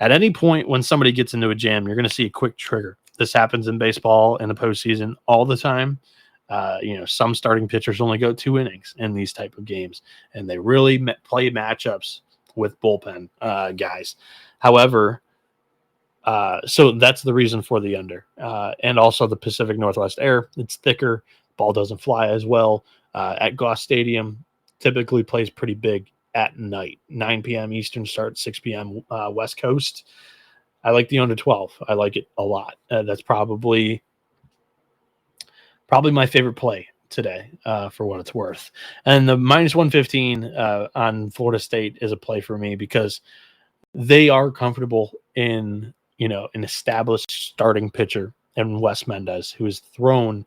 At any point when somebody gets into a jam, you're going to see a quick trigger. This happens in baseball in the postseason all the time. Some starting pitchers only go 2 innings in these type of games, and they really play matchups with bullpen guys. However, so that's the reason for the under. And also the Pacific Northwest air. It's thicker. Ball doesn't fly as well. At Goss Stadium, typically plays pretty big at night. 9 p.m. Eastern start, 6 p.m. West Coast. I like the under 12. I like it a lot. That's probably my favorite play today, for what it's worth. And the -115 on Florida State is a play for me because they are comfortable in, an established starting pitcher in Wes Mendez, who has thrown,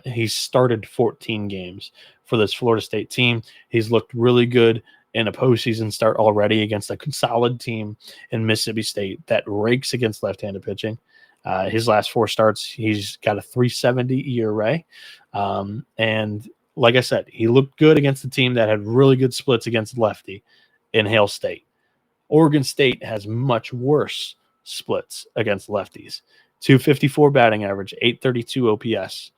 he's started 14 games for this Florida State team. He's looked really good in a postseason start already against a solid team in Mississippi State that rakes against left-handed pitching. His last 4 starts, he's got a 3.70 ERA. And like I said, he looked good against the team that had really good splits against lefty in Hail State. Oregon State has much worse splits against lefties. 254 batting average, 832 OPS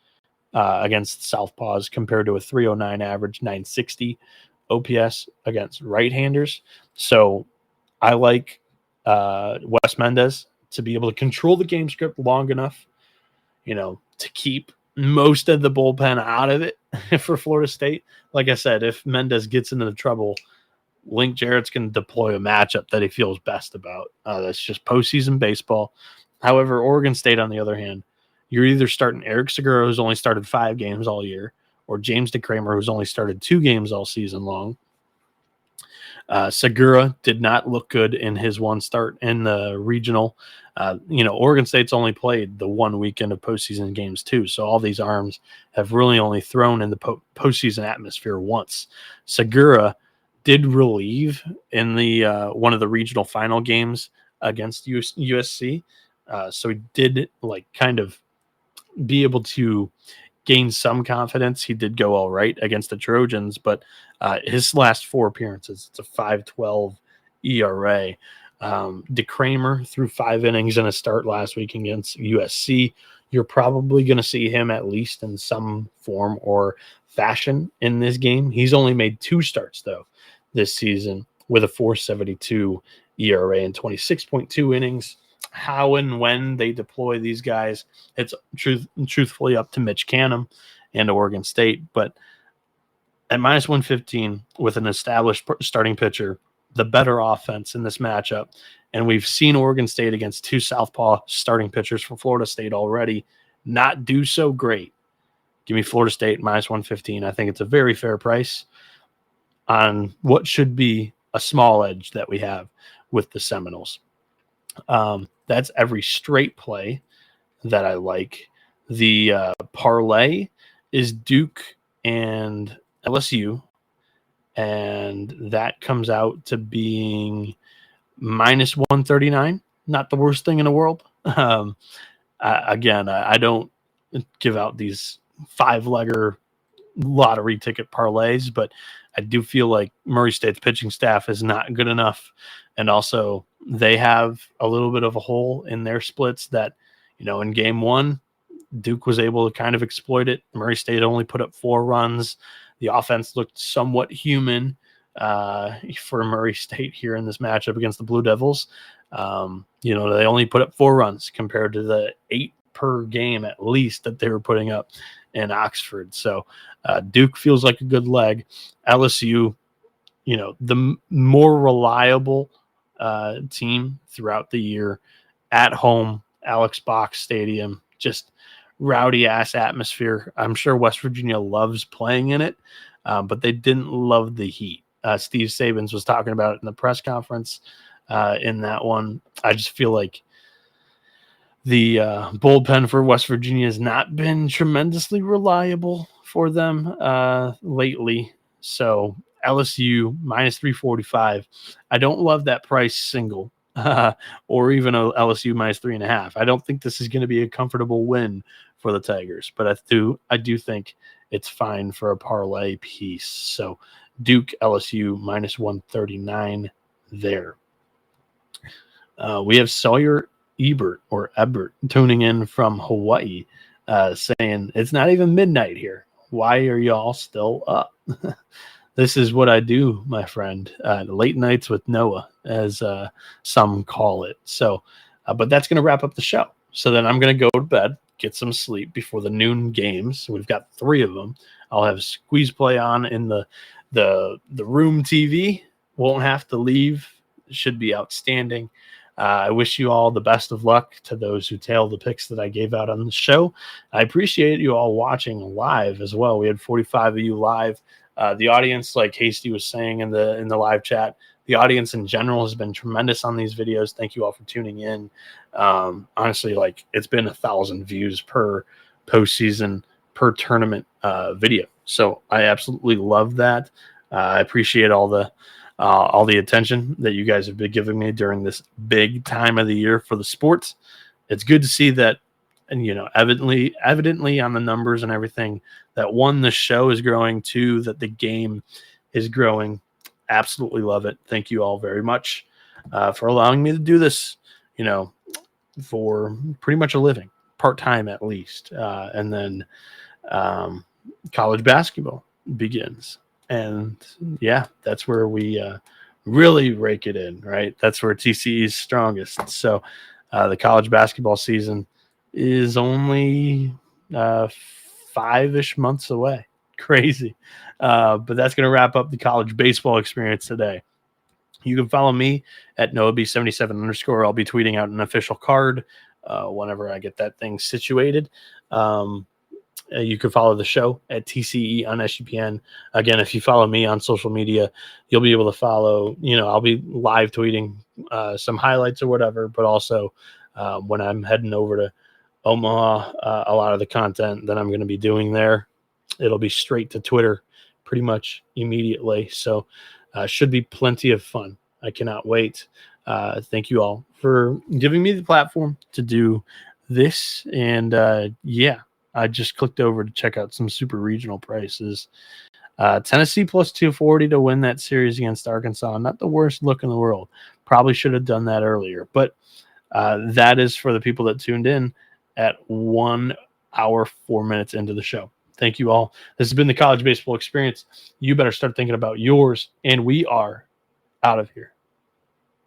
against Southpaws compared to a 309 average, 960 OPS against right-handers. So I like Wes Mendez to be able to control the game script long enough, to keep most of the bullpen out of it for Florida State. Like I said, if Mendez gets into the trouble, Link Jarrett's going to deploy a matchup that he feels best about. That's just postseason baseball. However, Oregon State, on the other hand, you're either starting Eric Segura, who's only started 5 games all year, or James DeCramer, who's only started 2 games all season long. Segura did not look good in his 1 start in the regional. Oregon State's only played the 1 weekend of postseason games too. So all these arms have really only thrown in the postseason atmosphere once. Segura did relieve in the one of the regional final games against USC. So he did kind of be able to gain some confidence. He did go all right against the Trojans, but his last 4 appearances, it's a 5.12 ERA. DeCramer threw 5 innings in a start last week against USC. You're probably going to see him at least in some form or fashion in this game. He's only made 2 starts, though, this season with a 4.72 ERA and 26.2 innings. How and when they deploy these guys, it's truthfully up to Mitch Canham and Oregon State. But at minus 115 with an established starting pitcher, the better offense in this matchup, and we've seen Oregon State against 2 southpaw starting pitchers for Florida State already not do so great. Give me Florida State minus 115. I think it's a very fair price on what should be a small edge that we have with the Seminoles. That's every straight play that I like. The parlay is Duke and LSU, and that comes out to being minus 139. Not the worst thing in the world. Again, I don't give out these 5-legger lottery ticket parlays, but I do feel like Murray State's pitching staff is not good enough. And also they have a little bit of a hole in their splits that, in game 1, Duke was able to kind of exploit it. Murray State only put up 4 runs. The offense looked somewhat human for Murray State here in this matchup against the Blue Devils. They only put up 4 runs compared to the 8 per game at least that they were putting up in Oxford. So Duke feels like a good leg. LSU, the more reliable team throughout the year at home, Alex Box Stadium, just rowdy ass atmosphere. I'm sure West Virginia loves playing in it, but they didn't love the heat. Steve Sabins was talking about it in the press conference in that one. I just feel like the bullpen for West Virginia has not been tremendously reliable for them lately. So LSU minus 345. I don't love that price single or even a LSU minus 3.5. I don't think this is going to be a comfortable win for the Tigers, but I do think it's fine for a parlay piece. So Duke LSU minus 139 there. We have Sawyer Ebert tuning in from Hawaii, saying it's not even midnight here. Why are y'all still up? This is what I do, my friend. Late nights with Noah, as some call it. So, but that's going to wrap up the show. So then I'm going to go to bed, get some sleep before the noon games. We've got 3 of them. I'll have Squeeze Play on in the room TV. Won't have to leave. It should be outstanding. I wish you all the best of luck to those who tailed the picks that I gave out on the show. I appreciate you all watching live as well. We had 45 of you live. The audience, like Hasty was saying in the live chat, the audience in general has been tremendous on these videos. Thank you all for tuning in. Honestly, it's been 1,000 views per postseason, per tournament video. So I absolutely love that. I appreciate all the attention that you guys have been giving me during this big time of the year for the sports. It's good to see that, and evidently on the numbers and everything, that 1, the show is growing, 2, that the game is growing. Absolutely love it. Thank you all very much for allowing me to do this, for pretty much a living, part-time at least. And then college basketball begins. And yeah, that's where we really rake it in, right? That's where TCE is strongest. So the college basketball season is only 5-ish months away. Crazy. But that's going to wrap up the college baseball experience today. You can follow me at NoahB77_. I'll be tweeting out an official card whenever I get that thing situated. You can follow the show at TCE on SGPN. Again, if you follow me on social media, you'll be able to follow, I'll be live tweeting some highlights or whatever, but also when I'm heading over to Omaha, a lot of the content that I'm going to be doing there, it'll be straight to Twitter pretty much immediately. So should be plenty of fun. I cannot wait. Thank you all for giving me the platform to do this. And I just clicked over to check out some super regional prices. Tennessee plus 240 to win that series against Arkansas. Not the worst look in the world. Probably should have done that earlier. But that is for the people that tuned in at 1 hour, 4 minutes into the show. Thank you all. This has been the College Baseball Experience. You better start thinking about yours, and we are out of here.